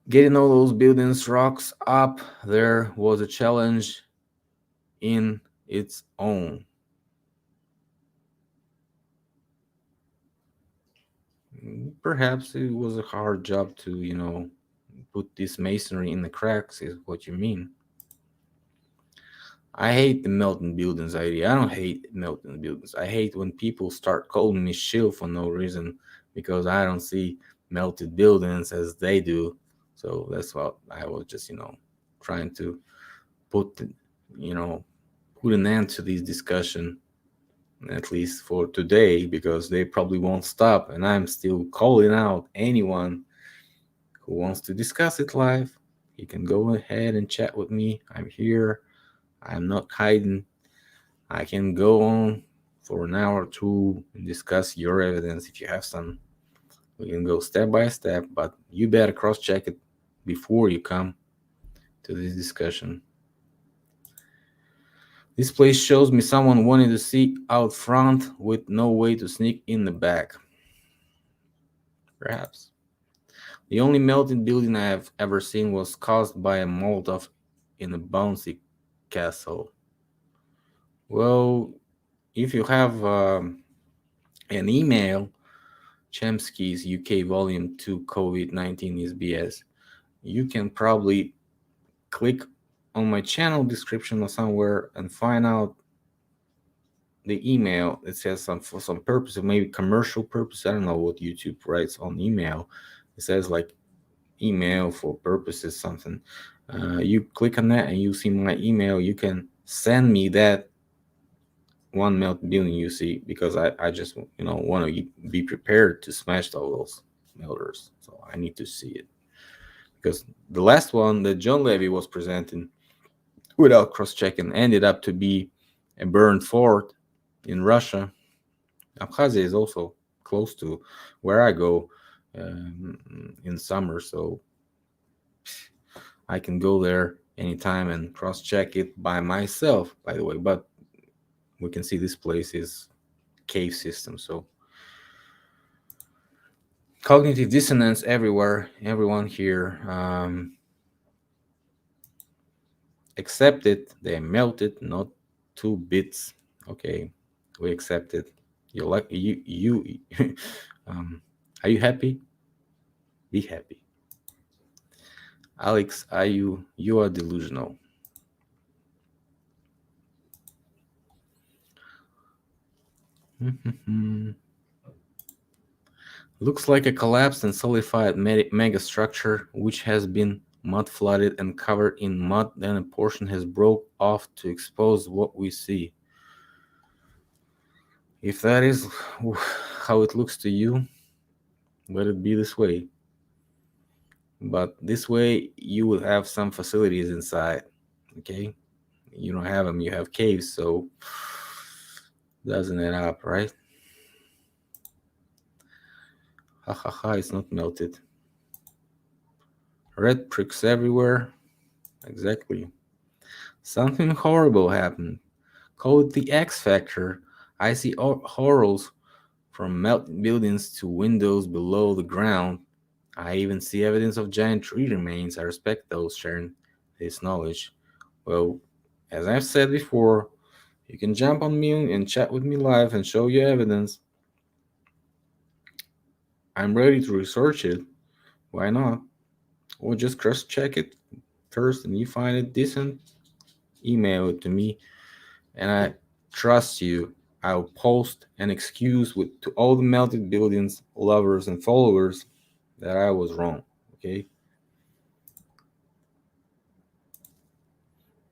Speaker 1: Getting all those buildings, rocks up there was a challenge in its own. Perhaps it was a hard job to, put this masonry in the cracks, is what you mean. I hate the melting buildings idea. I don't hate melting buildings. I hate when people start calling me shill for no reason because I don't see melted buildings as they do. So that's what I was just, trying to put, the, you know, put an end to this discussion, at least for today, because they probably won't stop. And I'm still calling out anyone who wants to discuss it live. You can go ahead and chat with me. I'm here. I'm not hiding. I can go on for an hour or two and discuss your evidence if you have some. We can go step by step, but you better cross check it before you come to this discussion. This place shows me someone wanting to sit out front with no way to sneak in the back. Perhaps. The only melted building I have ever seen was caused by a Molotov in a bouncy castle. Well, if you have an email, Chemsky's UK Volume 2 COVID-19 is BS, you can probably click on my channel description or somewhere and find out the email. It says some for some purpose, maybe commercial purpose. I don't know what YouTube writes on email. It says like email for purposes something. You click on that and you see my email. You can send me that one melt building you see, because I just want to be prepared to smash all those melters. So I need to see it, because the last one that John Levy was presenting without cross-checking ended up to be a burned fort in Russia. Abkhazia is also close to where I go in summer, so I can go there anytime and cross-check it by myself, by the way. But we can see this place is cave system, so cognitive dissonance everywhere. Everyone here accept it. They melted, not 2 bits. Okay, we accept it. You like you are you happy? Be happy. Alex, are you are delusional. Looks like a collapsed and solidified mega structure which has been mud flooded and covered in mud, then a portion has broke off to expose what we see. If that is how it looks to you, let it be this way. But this way you will have some facilities inside. Okay, you don't have them, you have caves, so doesn't add up, right? Ha ha ha, it's not melted. Red pricks everywhere. Exactly. Something horrible happened. Call it the X Factor. I see horrors from melted buildings to windows below the ground. I even see evidence of giant tree remains. I respect those sharing this knowledge. Well, as I've said before, you can jump on me and chat with me live and show you evidence. I'm ready to research it. Why not? Or just cross check it first, and you find it decent, email it to me, and I trust you. I'll post an excuse to all the melted buildings lovers and followers that I was wrong. Okay?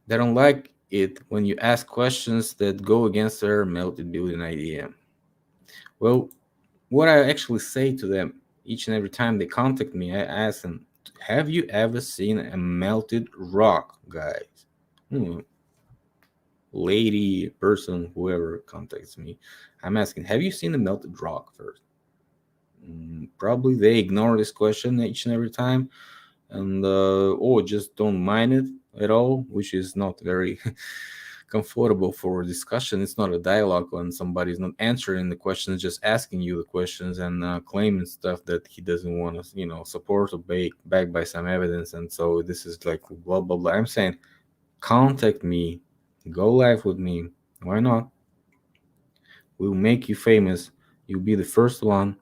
Speaker 1: They don't like it when you ask questions that go against their melted building idea. Well, what I actually say to them each and every time they contact me, I ask them, have you ever seen a melted rock, guys? Lady, person, whoever contacts me, I'm asking, have you seen a melted rock first? Probably they ignore this question each and every time, and or just don't mind it at all, which is not very comfortable for discussion. It's not a dialogue when somebody's not answering the questions, just asking you the questions and claiming stuff that he doesn't want to, support or back by some evidence. And so this is like blah blah blah. I'm saying, contact me, go live with me. Why not? We'll make you famous. You'll be the first one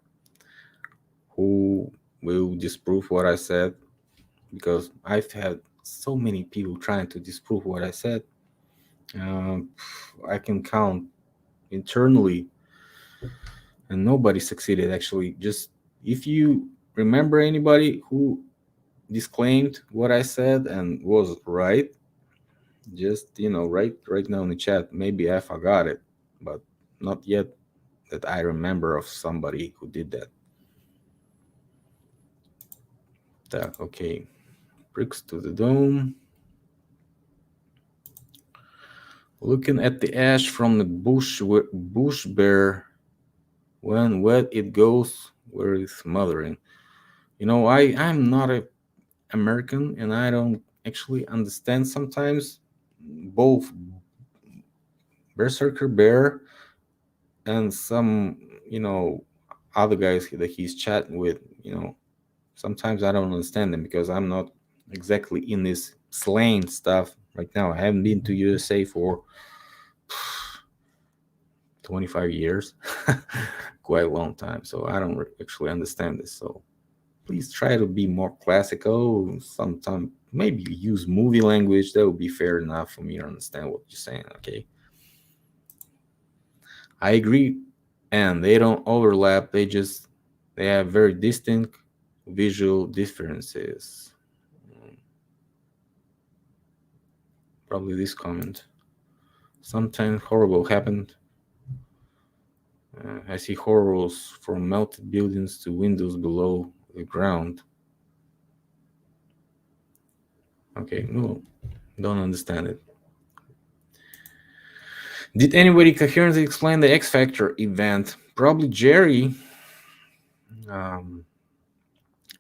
Speaker 1: who will disprove what I said, because I've had so many people trying to disprove what I said. Um, I can count internally, and nobody succeeded actually. Just if you remember anybody who disclaimed what I said and was right, just right now in the chat. Maybe I forgot it, but not yet that I remember of somebody who did that. Okay, bricks to the dome. Looking at the ash from the bush bear, when wet it goes where it's smothering. I'm not a American, and I don't actually understand sometimes both Berserker Bear and some, other guys that he's chatting with. Sometimes I don't understand them because I'm not exactly in this slang stuff right now. I haven't been to USA for 25 years, quite a long time. So I don't actually understand this. So please try to be more classical. Sometimes maybe use movie language. That would be fair enough for me to understand what you're saying. Okay, I agree, and they don't overlap. They have very distinct visual differences. Probably this comment. Sometimes horrible happened. I see horrors from melted buildings to windows below the ground. Okay, no, don't understand it. Did anybody coherently explain the X Factor event? Probably Jerry. Um,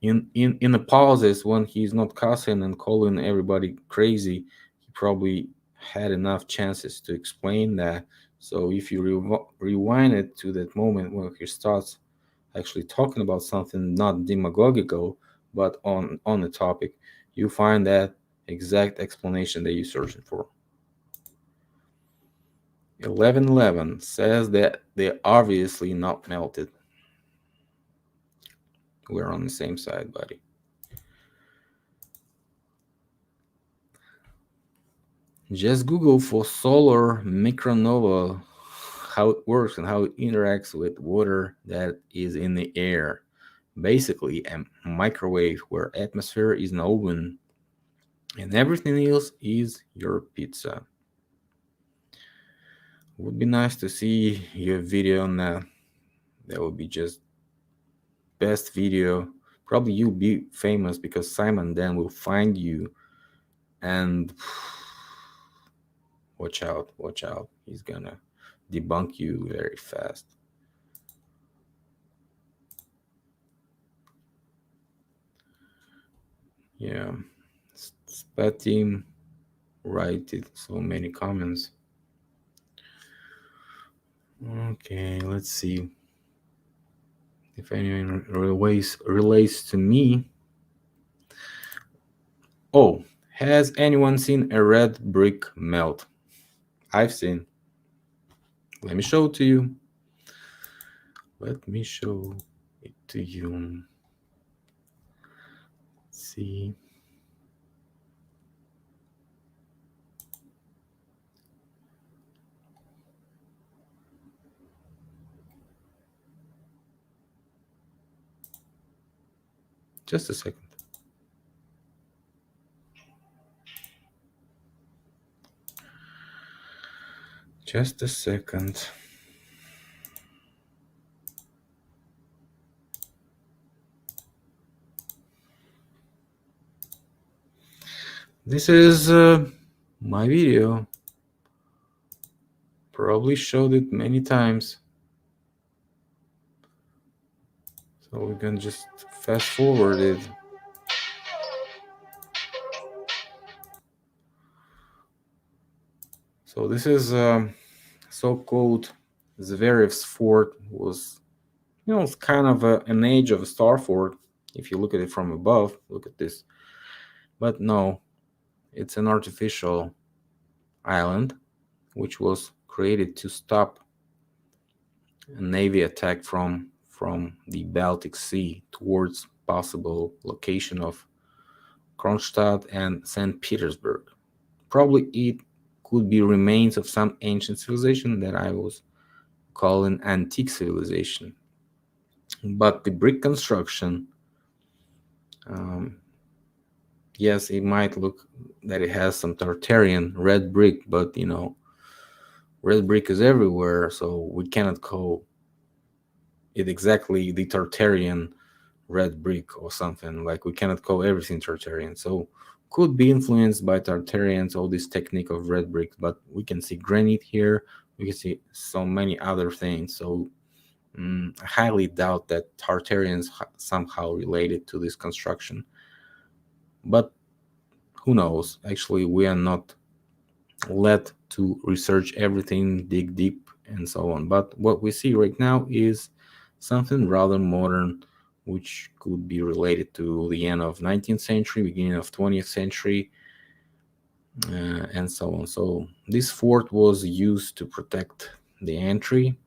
Speaker 1: in the pauses when he's not cussing and calling everybody crazy, he probably had enough chances to explain that. So if you rewind it to that moment when he starts actually talking about something not demagogical but on the topic, you find that exact explanation that you're searching for. 1111 says that they're obviously not melted. We're on the same side, buddy. Just Google for solar micronova, how it works and how it interacts with water that is in the air. Basically, a microwave where atmosphere is an oven and everything else is your pizza. Would be nice to see your video on that. That would be just best video. Probably you'll be famous because Simon then will find you and watch out, watch out. He's gonna debunk you very fast. Yeah, Spat team writed so many comments. Okay, let's see if anyone relates to me. Oh, has anyone seen a red brick melt? I've seen. Let me show it to you. Let me show it to you. Let's see. Just a second. Just a second. This is my video. Probably showed it many times. So we can just fast forward it. So this is so-called Zverev's fort. Was, it's kind of an age of a star fort. If you look at it from above, look at this. But no, it's an artificial island which was created to stop a navy attack from the Baltic Sea towards possible location of Kronstadt and St. Petersburg. Probably it could be remains of some ancient civilization that I was calling antique civilization. But the brick construction, um, yes, it might look that it has some Tartarian red brick, but red brick is everywhere, so we cannot call it exactly the Tartarian red brick or something. Like we cannot call everything Tartarian. So could be influenced by Tartarians, all this technique of red brick, but we can see granite here. We can see so many other things. So I highly doubt that Tartarians somehow related to this construction. But who knows? Actually, we are not led to research everything, dig deep, and so on. But what we see right now is something rather modern, which could be related to the end of 19th century, beginning of 20th century, and so on. So this fort was used to protect the entry,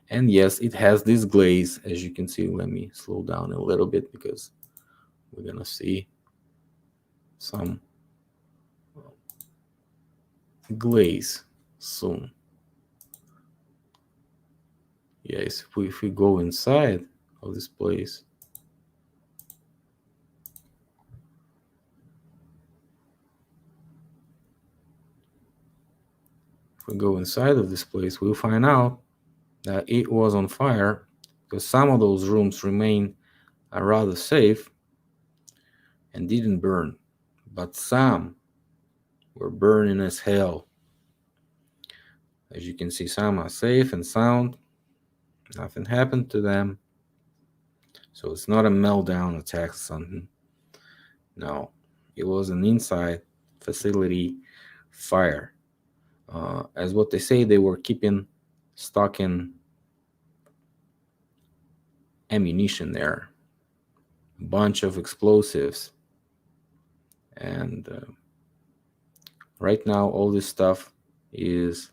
Speaker 1: And yes, it has this glaze, as you can see. Let me slow down a little bit because we're gonna see some glaze soon. Yes, if we go inside of this place, if we go inside of this place, we'll find out that it was on fire because some of those rooms remain rather safe and didn't burn, but some were burning as hell. As you can see, some are safe and sound, nothing happened to them. So it's not a meltdown attack or something. No, it was an inside facility fire. As what they say, they were keeping stocking ammunition there, a bunch of explosives, and right now all this stuff is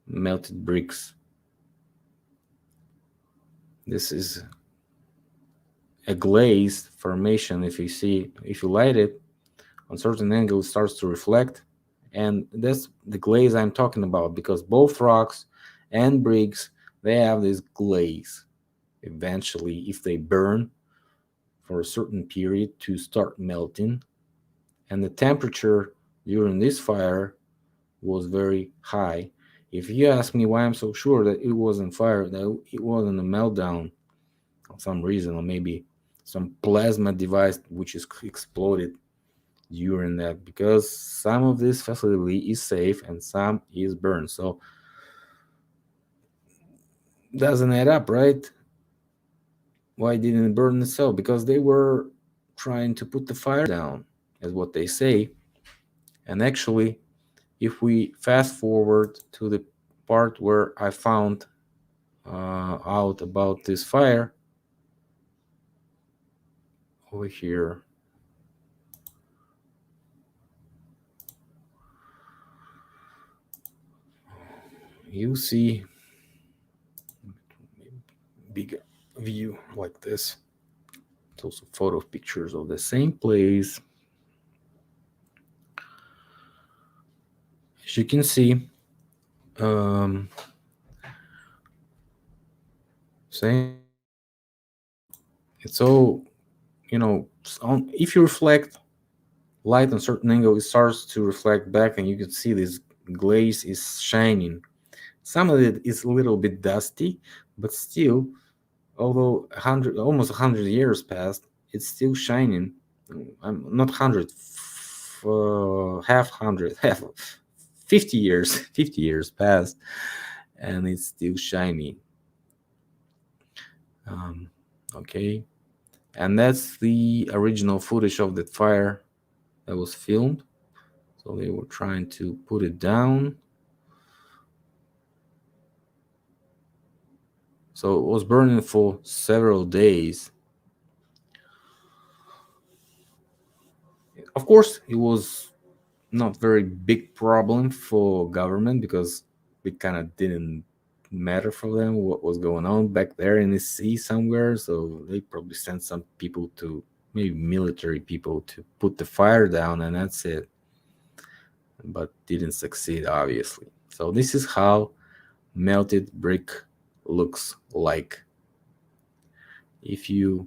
Speaker 1: melted bricks. This is a glazed formation. If you light it on certain angle, it starts to reflect, and that's the glaze I'm talking about, because both rocks and bricks, they have this glaze. Eventually, if they burn for a certain period, to start melting, and the temperature during this fire was very high. If you ask me why I'm so sure that it wasn't fire, that it wasn't a meltdown for some reason, or maybe some plasma device which is exploded during that, because some of this facility is safe and some is burned. So doesn't add up, right? Why didn't it burn itself? Because they were trying to put the fire down, as what they say. And actually, if we fast forward to the part where I found out about this fire over here, you see big view like this. It's also photo pictures of the same place. As you can see, same. It's all, if you reflect light on certain angle, it starts to reflect back, and you can see this glaze is shining. Some of it is a little bit dusty, but still, although almost 100 years passed, it's still shining. I'm not 100, half 100, half 50 years, 50 years passed, and it's still shiny. Okay, and that's the original footage of that fire that was filmed. So they were trying to put it down. So it was burning for several days. Of course, it was not very big problem for government, because it kind of didn't matter for them what was going on back there in the sea somewhere. So they probably sent some people to, maybe military people, to put the fire down, and that's it. But didn't succeed, obviously. So this is how melted brick looks like, if you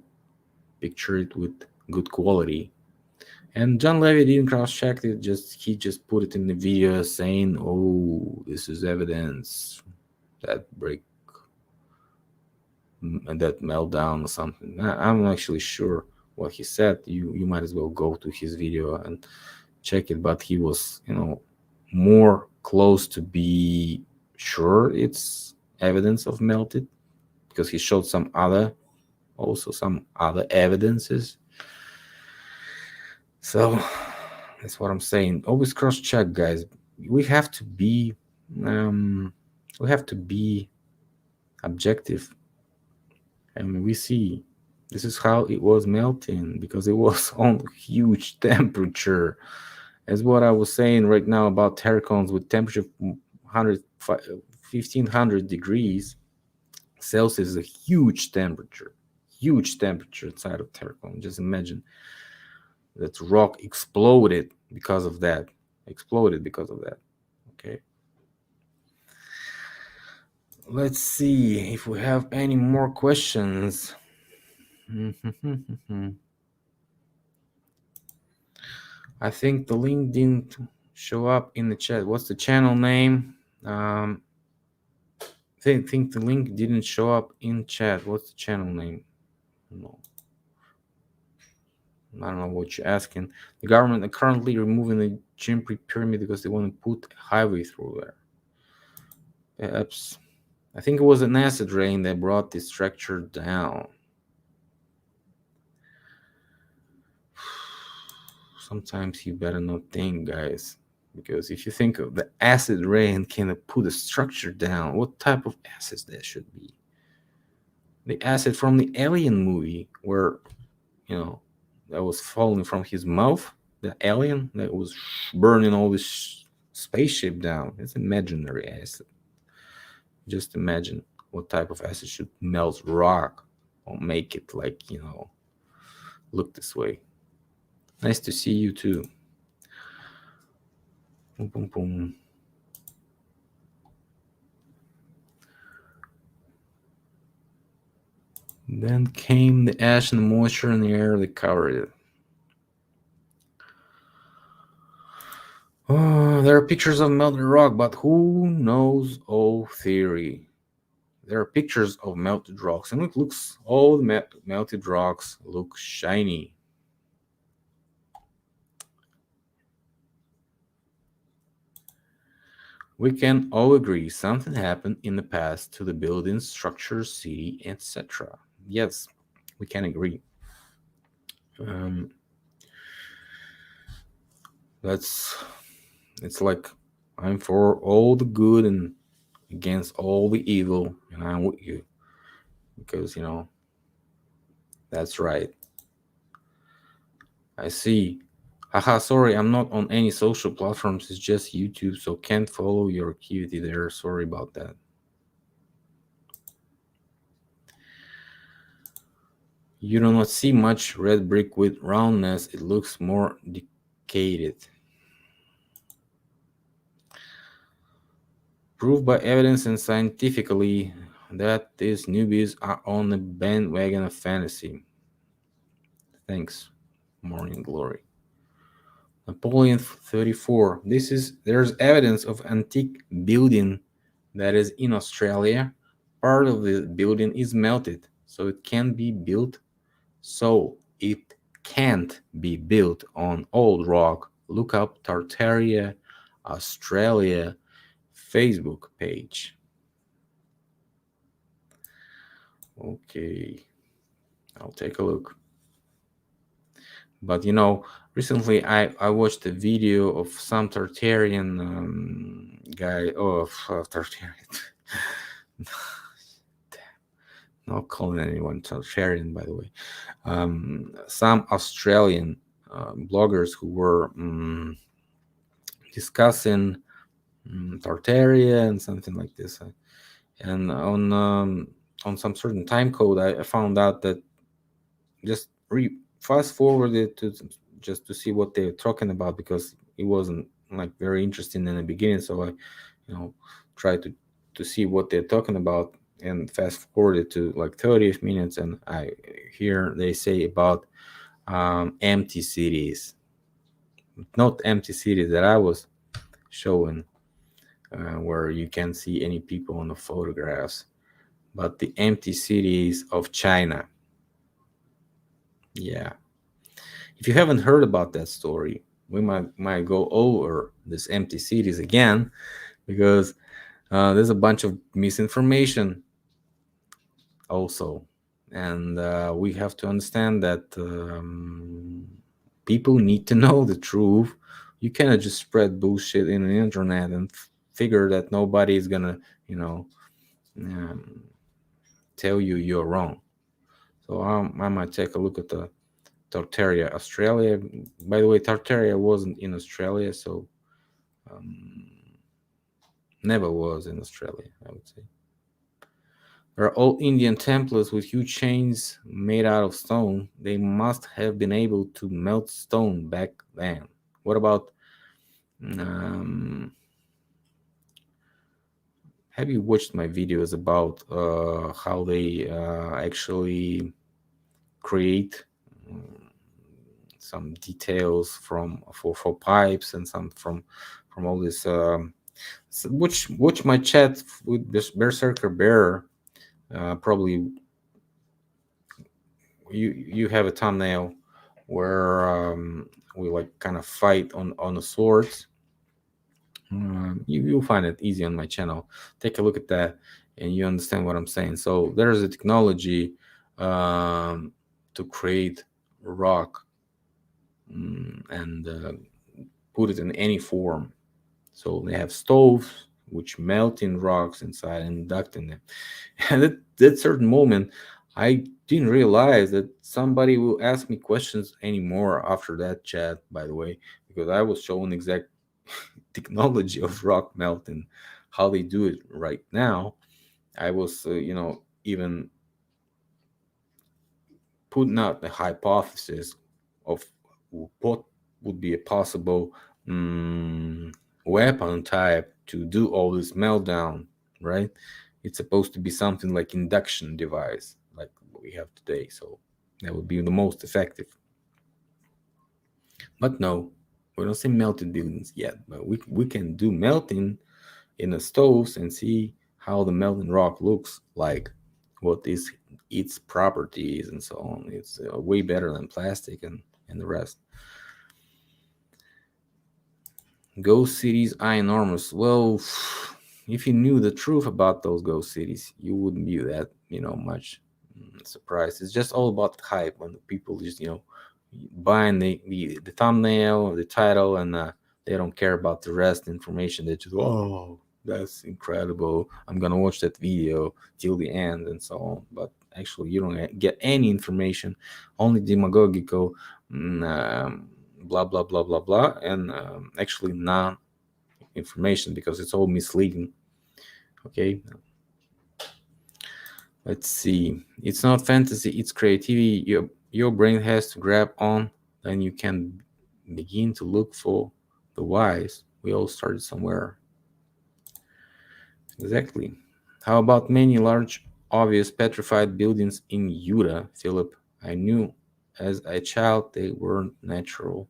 Speaker 1: picture it with good quality. And John Levy didn't cross-check it; he just put it in the video saying, "Oh, this is evidence that brick and that meltdown or something." I'm not actually sure what he said. You might as well go to his video and check it. But he was, more close to be sure it's evidence of melted, because he showed some other evidences. So that's what I'm saying. Always cross check, guys. We have to be objective, and we see this is how it was melting, because it was on huge temperature. As what I was saying right now about terracones with temperature 100 1500 degrees, Celsius is a huge temperature inside of Terracoon. Just imagine that rock exploded because of that. Okay. Let's see if we have any more questions. I think the link didn't show up in the chat. What's the channel name? I think the link didn't show up in chat. What's the channel name? No. I don't know what you're asking. The government are currently removing the Jimpri pyramid because they want to put a highway through there. Perhaps. I think it was an acid rain that brought the structure down. Sometimes you better not think, guys. Because if you think of the acid rain can put a structure down, what type of acid that should be? The acid from the Alien movie, where, that was falling from his mouth, the alien that was burning all this spaceship down. It's imaginary acid. Just imagine what type of acid should melt rock or make it look this way. Nice to see you too. Boom, boom, boom. Then came the ash and the moisture in the air that covered it. Oh, there are pictures of melted rock, but who knows all theory? There are pictures of melted rocks, and it looks, all the melted rocks look shiny. We can all agree something happened in the past to the buildings, structures, city, etc. Yes, we can agree. It's like I'm for all the good and against all the evil, and I'm with you because that's right. I see. Haha, sorry, I'm not on any social platforms. It's just YouTube, so can't follow your activity there. Sorry about that. You do not see much red brick with roundness. It looks more decayed. Proved by evidence and scientifically that these newbies are on the bandwagon of fantasy. Thanks, Morning Glory. Napoleon 34. There's evidence of antique building that is in Australia. Part of the building is melted, so it can be built. So it can't be built on old rock. Look up Tartaria, Australia Facebook page. Okay, I'll take a look. But recently I watched a video of some Tartarian guy. Tartarian. Not calling anyone Tartarian, by the way. Some Australian bloggers who were discussing Tartaria and something like this. And on some certain time code, I found out that just fast forwarded just to see what they're talking about, because it wasn't very interesting in the beginning. So I, tried to see what they're talking about and fast forwarded to 30 minutes, and I hear they say about empty cities, not empty cities that I was showing, where you can't see any people on the photographs, but the empty cities of China. Yeah. If you haven't heard about that story, we might go over this empty cities again, because there's a bunch of misinformation also, and we have to understand that people need to know the truth. You cannot just spread bullshit in the internet and figure that nobody is gonna tell you you're wrong. So I might take a look at the Tartaria, Australia. By the way, Tartaria wasn't in Australia, so never was in Australia, I would say. There are old Indian temples with huge chains made out of stone. They must have been able to melt stone back then. What about um, have you watched my videos about how they actually create some details from for pipes and some from all this which my chat with Berserker Bear probably you have a thumbnail where we like kind of fight on the swords. You'll find it easy on my channel. Take a look at that, and you understand what I'm saying. So there's a technology to create rock and put it in any form. So they have stoves which melt in rocks inside and duct in them. And at that certain moment, I didn't realize that somebody will ask me questions anymore after that chat, by the way, because I was showing exact technology of rock melting, how they do it right now. I was, even putting out the hypothesis of what would be a possible um, weapon type to do all this meltdown, right? It's supposed to be something like induction device, like what we have today. So that would be the most effective. But no, we don't see melted buildings yet. But we can do melting in the stoves and see how the melting rock looks like, what is its properties and so on. It's way better than plastic and the rest. Ghost cities are enormous. Well, if you knew the truth about those ghost cities, you wouldn't be that, much surprised. It's just all about hype when people just, buying the thumbnail, the title, and they don't care about the rest information. They just, oh, that's incredible. I'm gonna watch that video till the end and so on. But actually, you don't get any information, only demagogical. Blah blah blah blah blah, and actually non information because it's all misleading. Okay, let's see. It's not fantasy, it's creativity. Your brain has to grab on, then you can begin to look for the whys. We all started somewhere. Exactly. How about many large obvious petrified buildings in Utah, Philip? I knew as a child they weren't natural.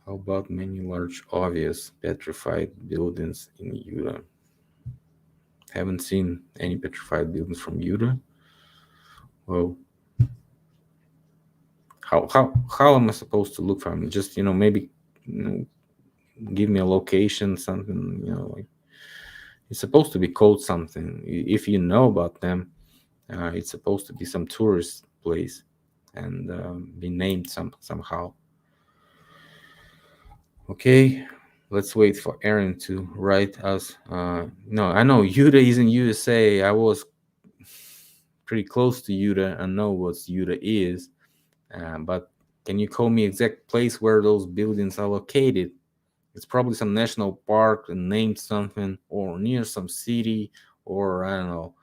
Speaker 1: How about many large obvious petrified buildings in Utah? Haven't seen any petrified buildings from Utah. Well, how am I supposed to look for them? Just maybe give me a location, something. Like it's supposed to be called something. If you know about them, it's supposed to be some tourist place and be named somehow. Okay, let's wait for Aaron to write us. No, I know Utah is in USA. I was pretty close to Utah and know what Utah is. But can you call me exact place where those buildings are located? It's probably some national park and named something, or near some city, or I don't know.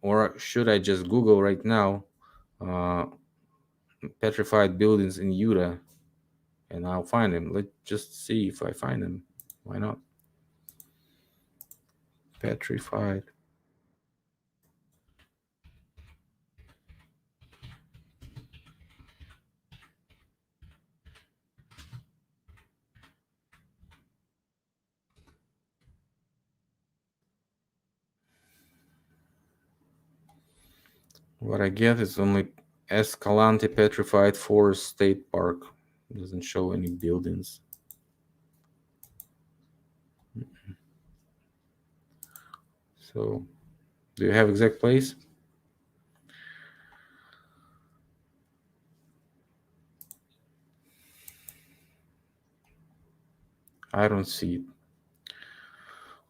Speaker 1: Or should I just Google right now, uh, petrified buildings in Utah, and I'll find them. Let's just see if I find them. Why not? Petrified. What I get is only Escalante Petrified Forest State Park. It doesn't show any buildings. So, do you have exact place? I don't see it.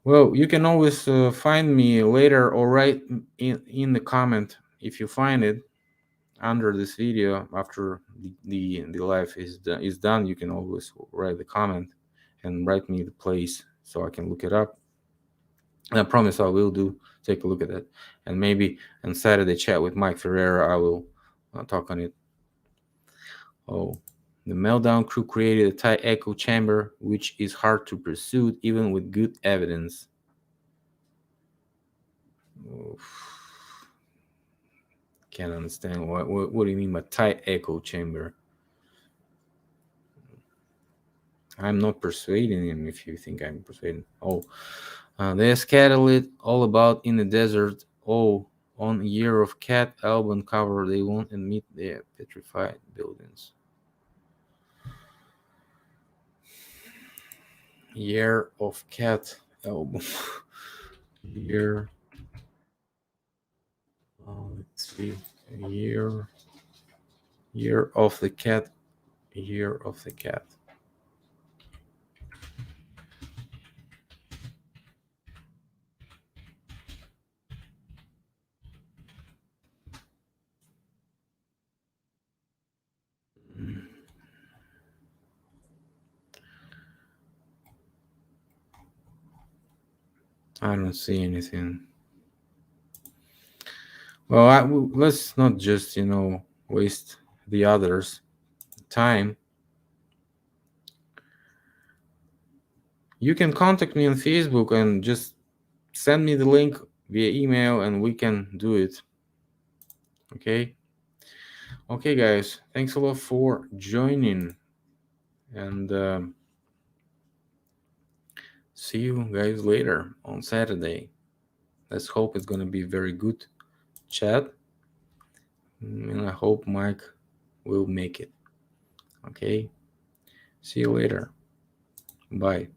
Speaker 1: Well, you can always find me later or write in the comment if you find it under this video after the live is done. You can always write the comment and write me the place so I can look it up. And I promise I will do take a look at that, and maybe on Saturday chat with Mike Ferreira I will talk on it. Oh, the Meltdown crew created a tight echo chamber which is hard to pursue even with good evidence. Oof. Can't understand what do you mean by tight echo chamber? I'm not persuading him if you think I'm persuading. Oh, they scattered it all about in the desert. Oh, on Year of Cat album cover, they won't admit their petrified buildings. Year of Cat album. Year. Let's see. Year. Year of the Cat. Year of the Cat. I don't see anything. Well, let's not just waste the others' time. You can contact me on Facebook and just send me the link via email, and we can do it. Okay. Okay, guys. Thanks a lot for joining, and see you guys later on Saturday. Let's hope it's gonna be very good chat, and I hope Mike will make it. Okay. See you later. Bye.